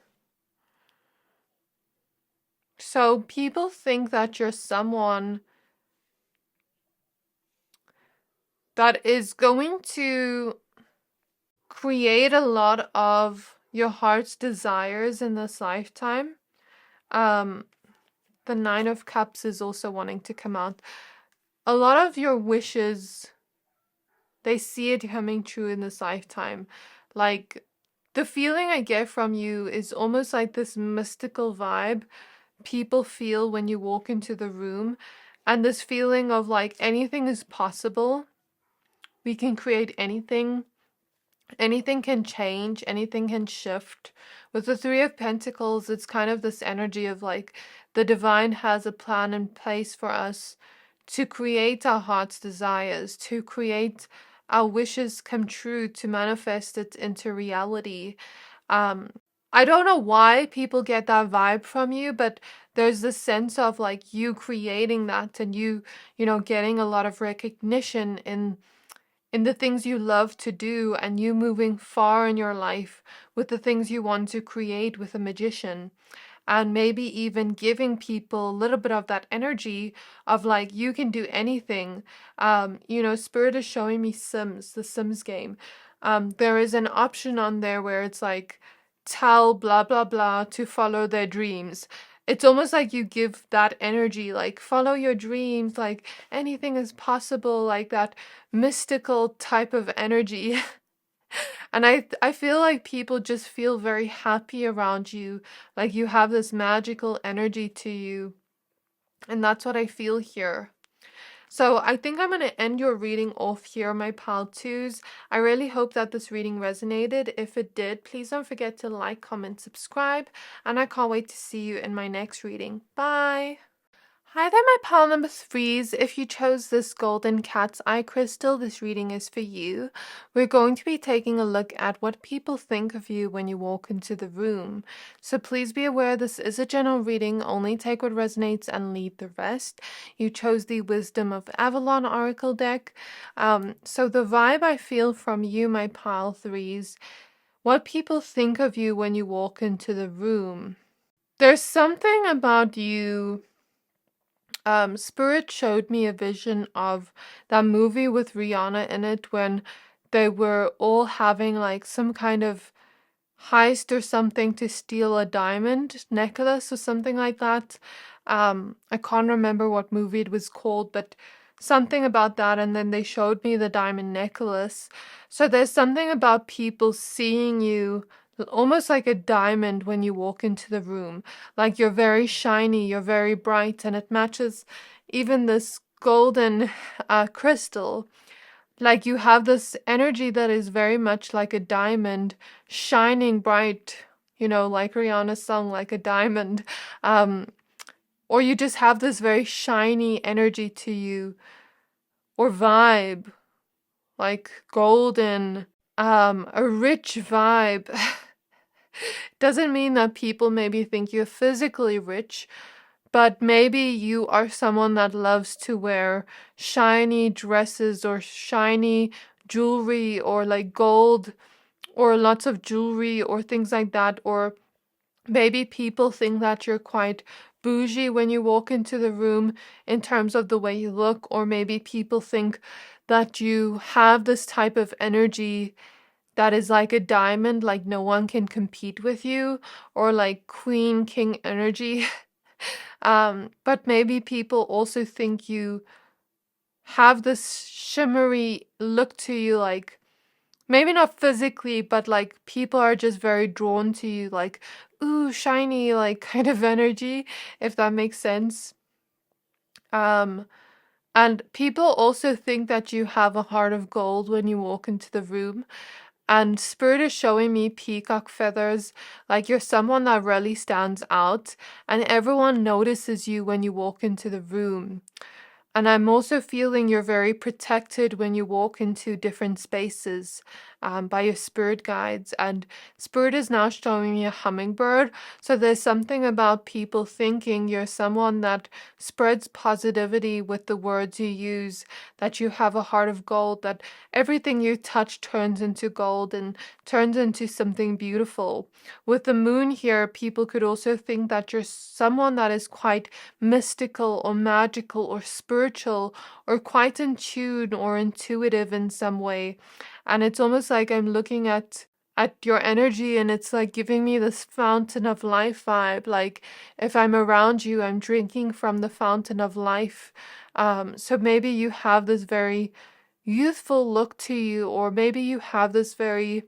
So people think that you're someone that is going to create a lot of your heart's desires in this lifetime. The Nine of Cups is also wanting to come out. A lot of your wishes, they see it coming true in this lifetime. Like, the feeling I get from you is almost like this mystical vibe people feel when you walk into the room, and this feeling of like anything is possible. We can create anything. Anything can change, anything can shift. With the Three of Pentacles, it's kind of this energy of like the divine has a plan in place for us to create our heart's desires, to create our wishes come true, to manifest it into reality. I don't know why people get that vibe from you, but there's this sense of like you creating that, and you know, getting a lot of recognition in the things you love to do, and you moving far in your life with the things you want to create with a magician. And maybe even giving people a little bit of that energy of like, you can do anything. You know, Spirit is showing me Sims, the Sims game. There is an option on there where it's like, tell blah blah blah to follow their dreams. It's almost like you give that energy, like follow your dreams, like anything is possible, like that mystical type of energy. And I feel like people just feel very happy around you, like you have this magical energy to you. And that's what I feel here. So I think I'm going to end your reading off here, my pal twos. I really hope that this reading resonated. If it did, please don't forget to like, comment, subscribe, and I can't wait to see you in my next reading. Bye! Hi there, my pal number threes. If you chose this golden cat's eye crystal, this reading is for you. We're going to be taking a look at what people think of you when you walk into the room. So please be aware this is a general reading. Only take what resonates and leave the rest. You chose the Wisdom of Avalon Oracle deck. So the vibe I feel from you, my pal threes, what people think of you when you walk into the room. There's something about you. Spirit showed me a vision of that movie with Rihanna in it when they were all having like some kind of heist or something to steal a diamond necklace or something like that. I can't remember what movie it was called, but something about that, and then they showed me the diamond necklace. So there's something about people seeing you almost like a diamond when you walk into the room. Like you're very shiny, you're very bright, and it matches even this golden crystal. Like you have this energy that is very much like a diamond, shining bright, like Rihanna's song, like a diamond. Or you just have this very shiny energy to you, or vibe, like golden, a rich vibe. Doesn't mean that people maybe think you're physically rich, but maybe you are someone that loves to wear shiny dresses or shiny jewelry or like gold or lots of jewelry or things like that. Or maybe people think that you're quite bougie when you walk into the room in terms of the way you look. Or maybe people think that you have this type of energy that is like a diamond, like no one can compete with you, or like queen king energy. But maybe people also think you have this shimmery look to you, like maybe not physically, but like people are just very drawn to you, like, ooh, shiny, like kind of energy, if that makes sense. And people also think that you have a heart of gold when you walk into the room. And Spirit is showing me peacock feathers, like you're someone that really stands out, and everyone notices you when you walk into the room. And I'm also feeling you're very protected when you walk into different spaces by your spirit guides. And Spirit is now showing me a hummingbird. So there's something about people thinking you're someone that spreads positivity with the words you use, that you have a heart of gold, that everything you touch turns into gold and turns into something beautiful. With the moon here, people could also think that you're someone that is quite mystical or magical or spiritual or quite in tune or intuitive in some way. And it's almost like I'm looking at your energy, and it's like giving me this fountain of life vibe. Like if I'm around you, I'm drinking from the fountain of life. So maybe you have this very youthful look to you, or maybe you have this very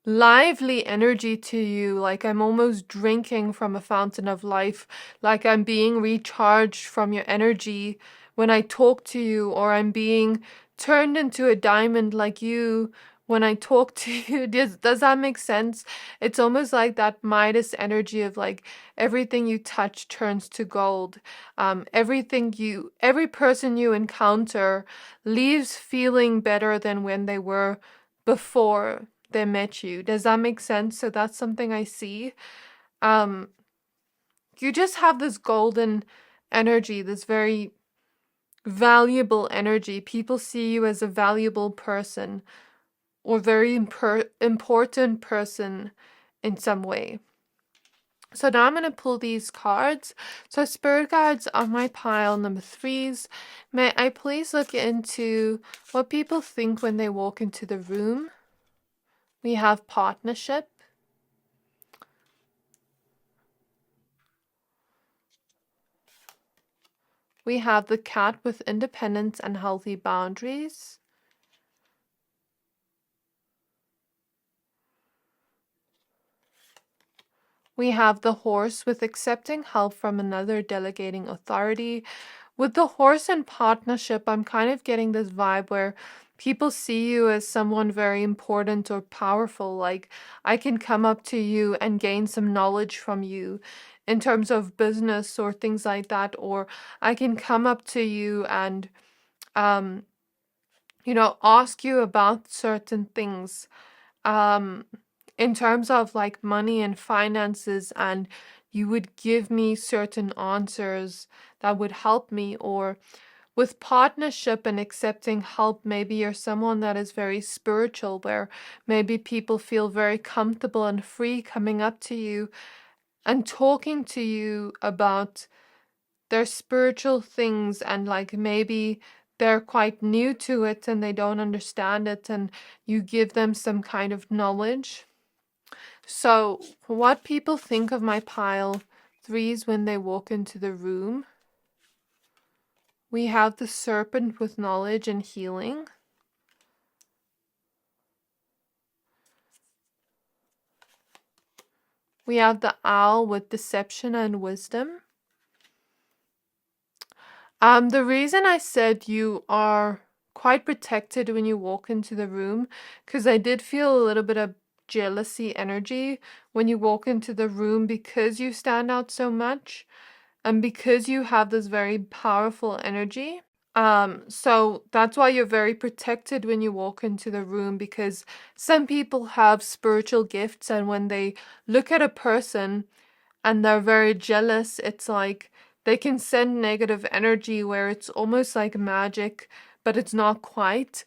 lively energy to you, like I'm almost drinking from a fountain of life, like I'm being recharged from your energy when I talk to you, or I'm being turned into a diamond like you when I talk to you. Does that make sense? It's almost like that Midas energy of like everything you touch turns to gold. Every person you encounter leaves feeling better than when they were before they met you. Does that make sense? So that's something I see. Um, you just have this golden energy, this very valuable energy. People see you as a valuable person or very important person in some way. So now I'm going to pull these cards. So spirit guides on my pile, number threes. May I please look into what people think when they walk into the room? We have partnership. We have the cat with independence and healthy boundaries. We have the horse with accepting help from another, delegating authority. With the horse and partnership, I'm kind of getting this vibe where people see you as someone very important or powerful. Like, I can come up to you and gain some knowledge from you in terms of business or things like that, or I can come up to you and, um, ask you about certain things, um, in terms of like money and finances, and you would give me certain answers that would help me. Or with partnership and accepting help, maybe you're someone that is very spiritual, where maybe people feel very comfortable and free coming up to you and talking to you about their spiritual things, and like maybe they're quite new to it and they don't understand it, and you give them some kind of knowledge. So, what people think of my pile threes when they walk into the room, we have the serpent with knowledge and healing. We have the owl with deception and wisdom. The reason I said you are quite protected when you walk into the room, because I did feel a little bit of jealousy energy when you walk into the room, because you stand out so much and because you have this very powerful energy. So that's why you're very protected when you walk into the room, because some people have spiritual gifts, and when they look at a person and they're very jealous, it's like they can send negative energy where it's almost like magic, but it's not quite.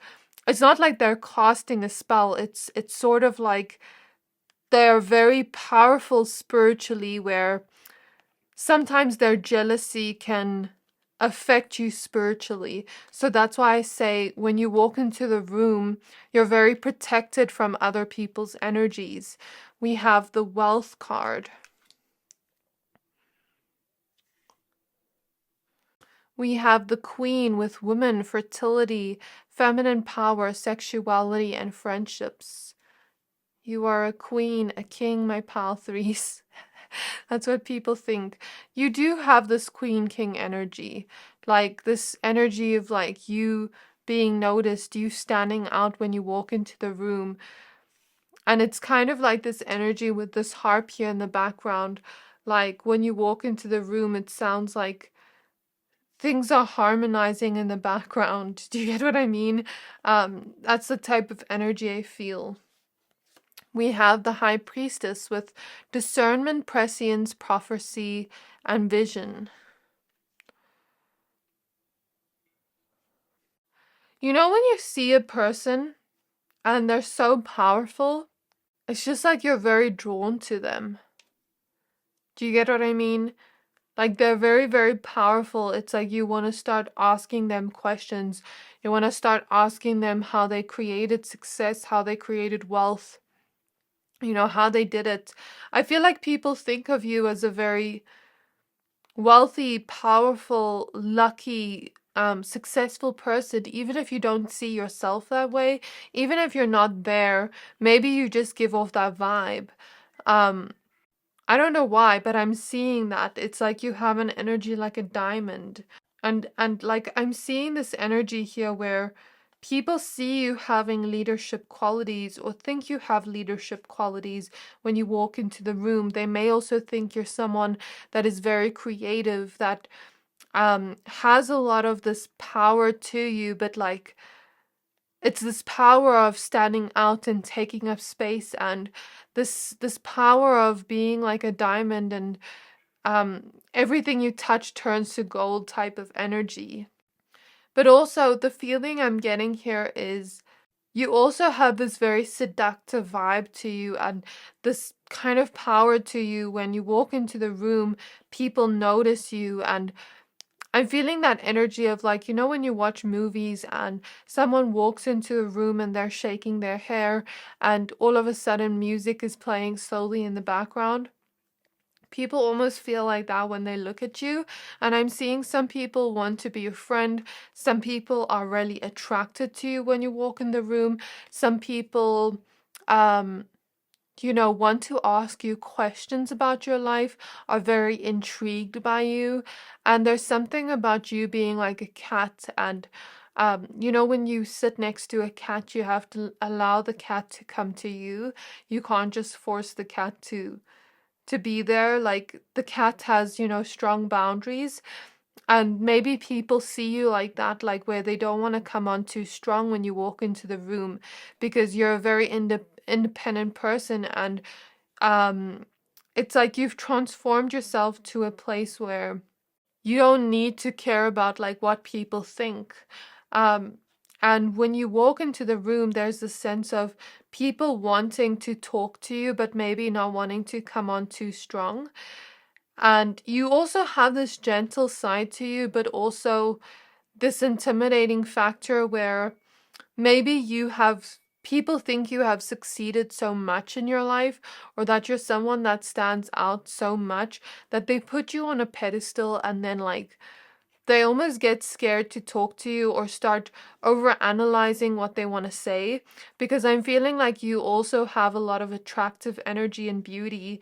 It's not like they're casting a spell. It's sort of like they're very powerful spiritually, where sometimes their jealousy can affect you spiritually. So that's why I say when you walk into the room, you're very protected from other people's energies. We have the wealth card. We have the queen with women, fertility, feminine power, sexuality, and friendships. You are a queen, a king, my pal threes. That's what people think. You do have this queen king energy, like this energy of like you being noticed, you standing out when you walk into the room. And it's kind of like this energy with this harp here in the background. Like when you walk into the room, it sounds like things are harmonizing in the background. Do you get what I mean? That's the type of energy I feel. We have the High Priestess with discernment, prescience, prophecy, and vision. You know, when you see a person and they're so powerful, it's just like you're very drawn to them. Do you get what I mean? Like they're very, very powerful. It's like you want to start asking them questions. You want to start asking them how they created success, how they created wealth, how they did it. I feel like people think of you as a very wealthy, powerful, lucky, successful person, even if you don't see yourself that way, even if you're not there, maybe you just give off that vibe. Um, I don't know why, but I'm seeing that. It's like you have an energy like a diamond. And like I'm seeing this energy here where people see you having leadership qualities or think you have leadership qualities when you walk into the room. They may also think you're someone that is very creative, that has a lot of this power to you, but like it's this power of standing out and taking up space, and this power of being like a diamond, and everything you touch turns to gold type of energy. But also the feeling I'm getting here is you also have this very seductive vibe to you, and this kind of power to you. When you walk into the room, people notice you, and I'm feeling that energy of like, when you watch movies and someone walks into a room and they're shaking their hair and all of a sudden music is playing slowly in the background. People almost feel like that when they look at you. And I'm seeing some people want to be your friend. Some people are really attracted to you when you walk in the room. Some people, want to ask you questions about your life, are very intrigued by you. And there's something about you being like a cat and You know, when you sit next to a cat, you have to allow the cat to come to you. You can't just force the cat to be there. Like the cat has, you know, strong boundaries. And maybe people see you like that, like where they don't want to come on too strong when you walk into the room because you're a very independent person, and um it's like you've transformed yourself to a place where you don't need to care about like what people think. Um and when you walk into the room, there's a sense of people wanting to talk to you, but maybe not wanting to come on too strong. And you also have this gentle side to you, but also this intimidating factor where maybe you have people think you have succeeded so much in your life, or that you're someone that stands out so much that they put you on a pedestal, and then like they almost get scared to talk to you or start over analyzing what they want to say, because I'm feeling like you also have a lot of attractive energy and beauty,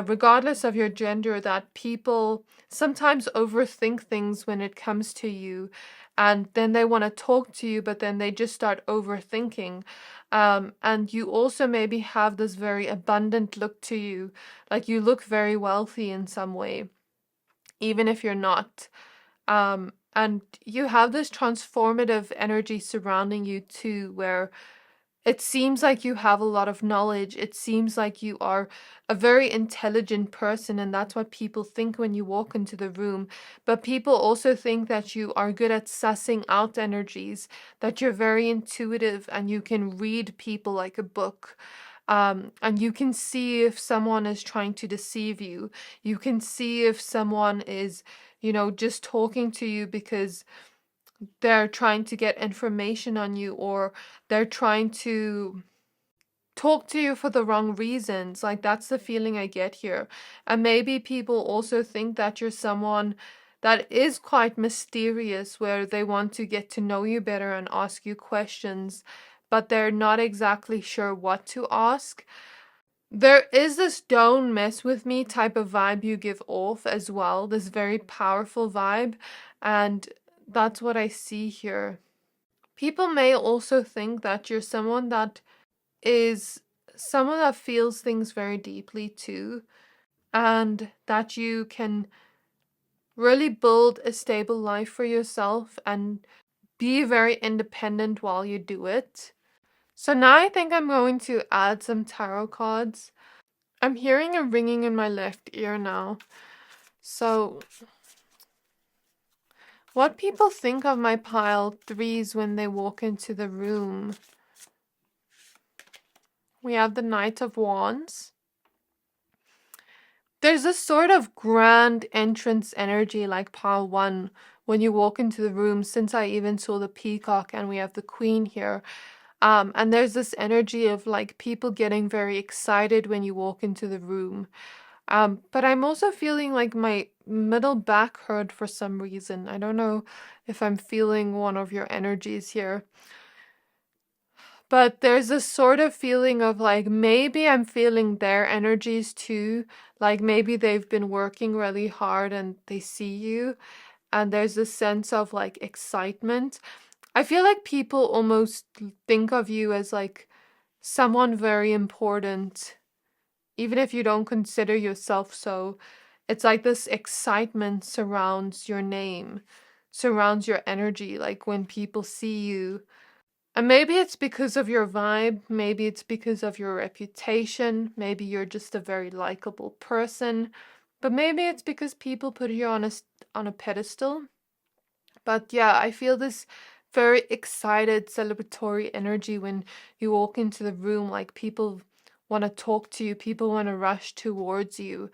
regardless of your gender, that people sometimes overthink things when it comes to you, and then they want to talk to you, but then they just start overthinking. And you also maybe have this very abundant look to you, like you look very wealthy in some way, even if you're not. And you have this transformative energy surrounding you too, where it seems like you have a lot of knowledge. It seems like you are a very intelligent person, and that's what people think when you walk into the room. But people also think that you are good at sussing out energies, that you're very intuitive and you can read people like a book. And you can see if someone is trying to deceive you. You can see if someone is, you know, just talking to you because they're trying to get information on you, or they're trying to talk to you for the wrong reasons. Like that's the feeling I get here. And maybe people also think that you're someone that is quite mysterious, where they want to get to know you better and ask you questions, but they're not exactly sure what to ask. There is this don't mess with me type of vibe you give off as well, this very powerful vibe, and that's what I see here. People may also think that you're is someone that feels things very deeply too, and that you can really build a stable life for yourself and be very independent while you do it. So now I think I'm going to add some tarot cards. I'm hearing a ringing in my left ear now. So, what people think of my pile threes when they walk into the room. We have the Knight of Wands. There's a sort of grand entrance energy like pile one when you walk into the room, since I even saw the peacock and we have the Queen here. And there's this energy of like people getting very excited when you walk into the room. But I'm also feeling like my middle back hurt for some reason. I don't know if I'm feeling one of your energies here. But there's this sort of feeling of like maybe I'm feeling their energies too. Like maybe they've been working really hard and they see you. And there's this sense of like excitement. I feel like people almost think of you as like someone very important, even if you don't consider yourself so. It's like this excitement surrounds your name, surrounds your energy, like when people see you. And maybe it's because of your vibe, maybe it's because of your reputation, maybe you're just a very likable person, but maybe it's because people put you on a pedestal. But yeah, I feel this very excited, celebratory energy when you walk into the room. Like people want to talk to you, people want to rush towards you.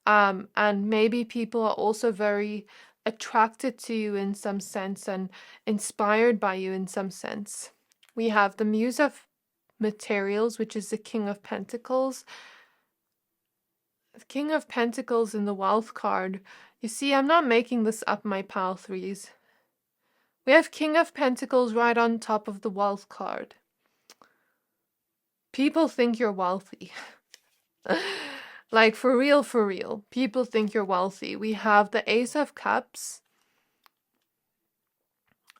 And maybe people are also very attracted to you in some sense and inspired by you in some sense. We have the Muse of Materials, which is the King of Pentacles. The King of Pentacles in the Wealth card. You see, I'm not making this up, my pile threes. We have King of Pentacles right on top of the Wealth card. People think you're wealthy. Like, for real, for real. People think you're wealthy. We have the Ace of Cups.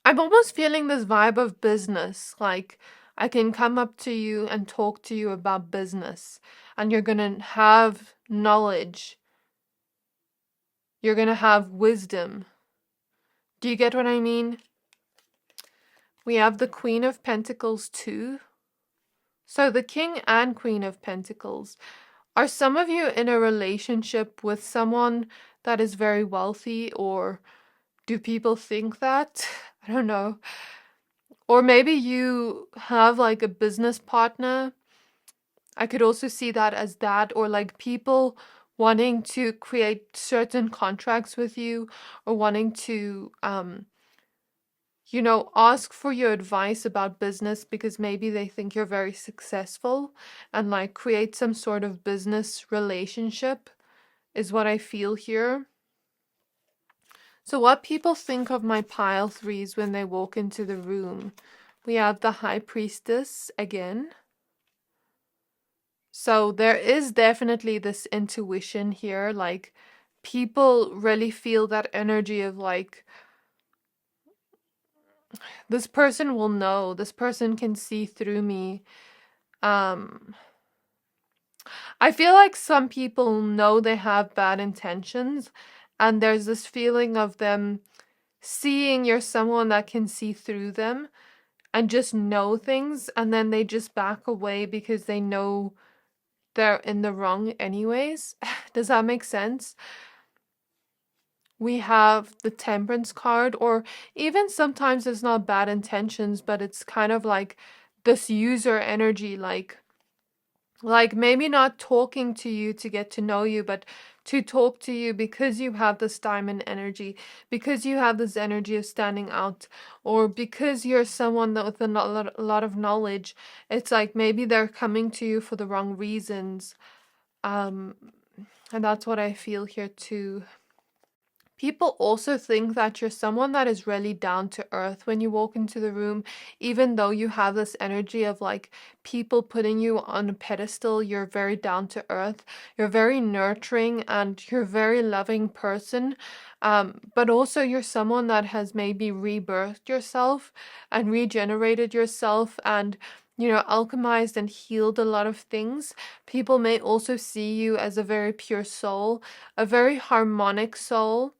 I'm almost feeling this vibe of business. Like, I can come up to you and talk to you about business, and you're gonna have knowledge. You're gonna have wisdom. Do you get what I mean? We have the Queen of Pentacles too. So the King and Queen of Pentacles. Are some of you in a relationship with someone that is very wealthy, or do people think that? I don't know. Or maybe you have like a business partner. I could also see that as that, or like people wanting to create certain contracts with you, or wanting to ask for your advice about business because maybe they think you're very successful, and like create some sort of business relationship is what I feel here. So what people think of my pile threes when they walk into the room. We have the High Priestess again. So there is definitely this intuition here, like people really feel that energy of like, this person will know, this person can see through me. I feel like some people know they have bad intentions, and there's this feeling of them seeing you're someone that can see through them and just know things, and then they just back away because they know they're in the wrong anyways. Does that make sense? We have the Temperance card, or even sometimes it's not bad intentions, but it's kind of like this user energy, like maybe not talking to you to get to know you, but to talk to you because you have this diamond energy, because you have this energy of standing out, or because you're someone that with a lot of knowledge. It's like maybe they're coming to you for the wrong reasons. And that's what I feel here too. People also think that you're someone that is really down to earth when you walk into the room, even though you have this energy of like people putting you on a pedestal. You're very down to earth, you're very nurturing, and you're a very loving person. But also you're someone that has maybe rebirthed yourself and regenerated yourself, and alchemized and healed a lot of things. People may also see you as a very pure soul, a very harmonic soul.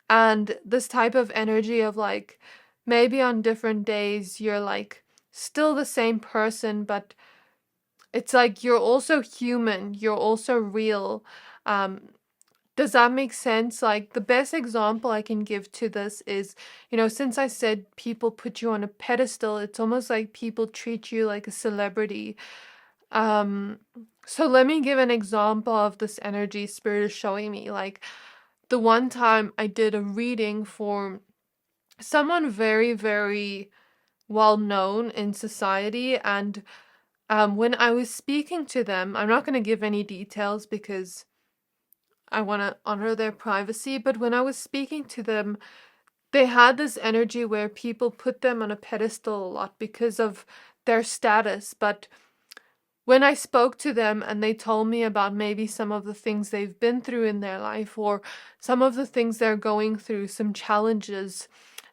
And this type of energy of like, maybe on different days you're like still the same person, but it's like you're also human, you're also real. Does that make sense? Like, the best example I can give to this is, since I said people put you on a pedestal, it's almost like people treat you like a celebrity. So let me give an example of this energy Spirit is showing me. Like, the one time I did a reading for someone very, very well known in society, and when I was speaking to them, I'm not going to give any details because I want to honor their privacy, but when I was speaking to them, they had this energy where people put them on a pedestal a lot because of their status. But when I spoke to them and they told me about maybe some of the things they've been through in their life, or some of the things they're going through, some challenges,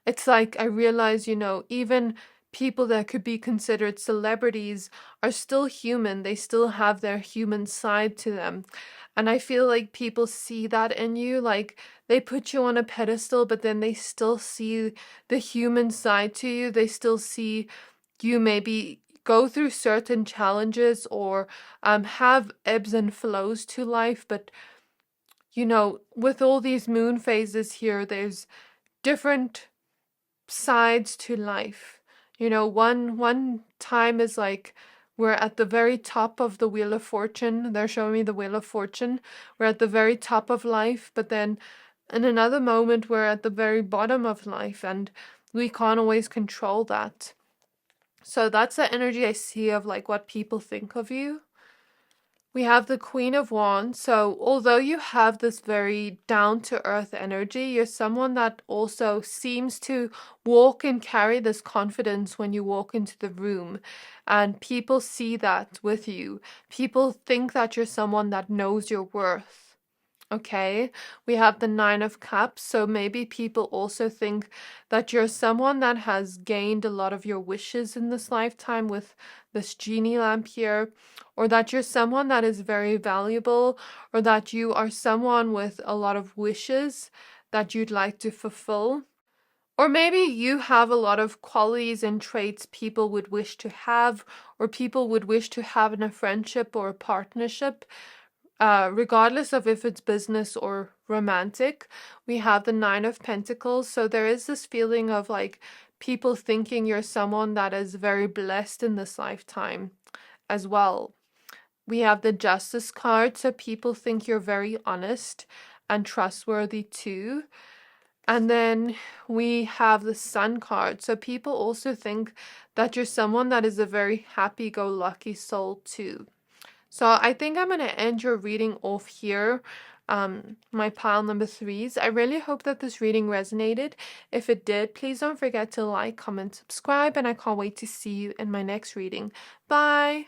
it's like I realize, even people that could be considered celebrities are still human. They still have their human side to them. And I feel like people see that in you. Like, they put you on a pedestal, but then they still see the human side to you. They still see you maybe go through certain challenges, or have ebbs and flows to life. But, with all these moon phases here, there's different sides to life. One time is like we're at the very top of the Wheel of Fortune. They're showing me the Wheel of Fortune. We're at the very top of life, but then in another moment we're at the very bottom of life, and we can't always control that. So that's the energy I see of like what people think of you. We have the Queen of Wands. So although you have this very down-to-earth energy, you're someone that also seems to walk and carry this confidence when you walk into the room. And people see that with you. People think that you're someone that knows your worth. Okay, we have the Nine of Cups, so maybe people also think that you're someone that has gained a lot of your wishes in this lifetime with this genie lamp here, or that you're someone that is very valuable, or that you are someone with a lot of wishes that you'd like to fulfill. Or maybe you have a lot of qualities and traits people would wish to have, or people would wish to have in a friendship or a partnership. Regardless of if it's business or romantic, we have the Nine of Pentacles. So there is this feeling of like people thinking you're someone that is very blessed in this lifetime as well. We have the Justice card, so people think you're very honest and trustworthy too. And then we have the Sun card, so people also think that you're someone that is a very happy-go-lucky soul too. So I think I'm going to end your reading off here, my pile number threes. I really hope that this reading resonated. If it did, please don't forget to like, comment, subscribe, and I can't wait to see you in my next reading. Bye!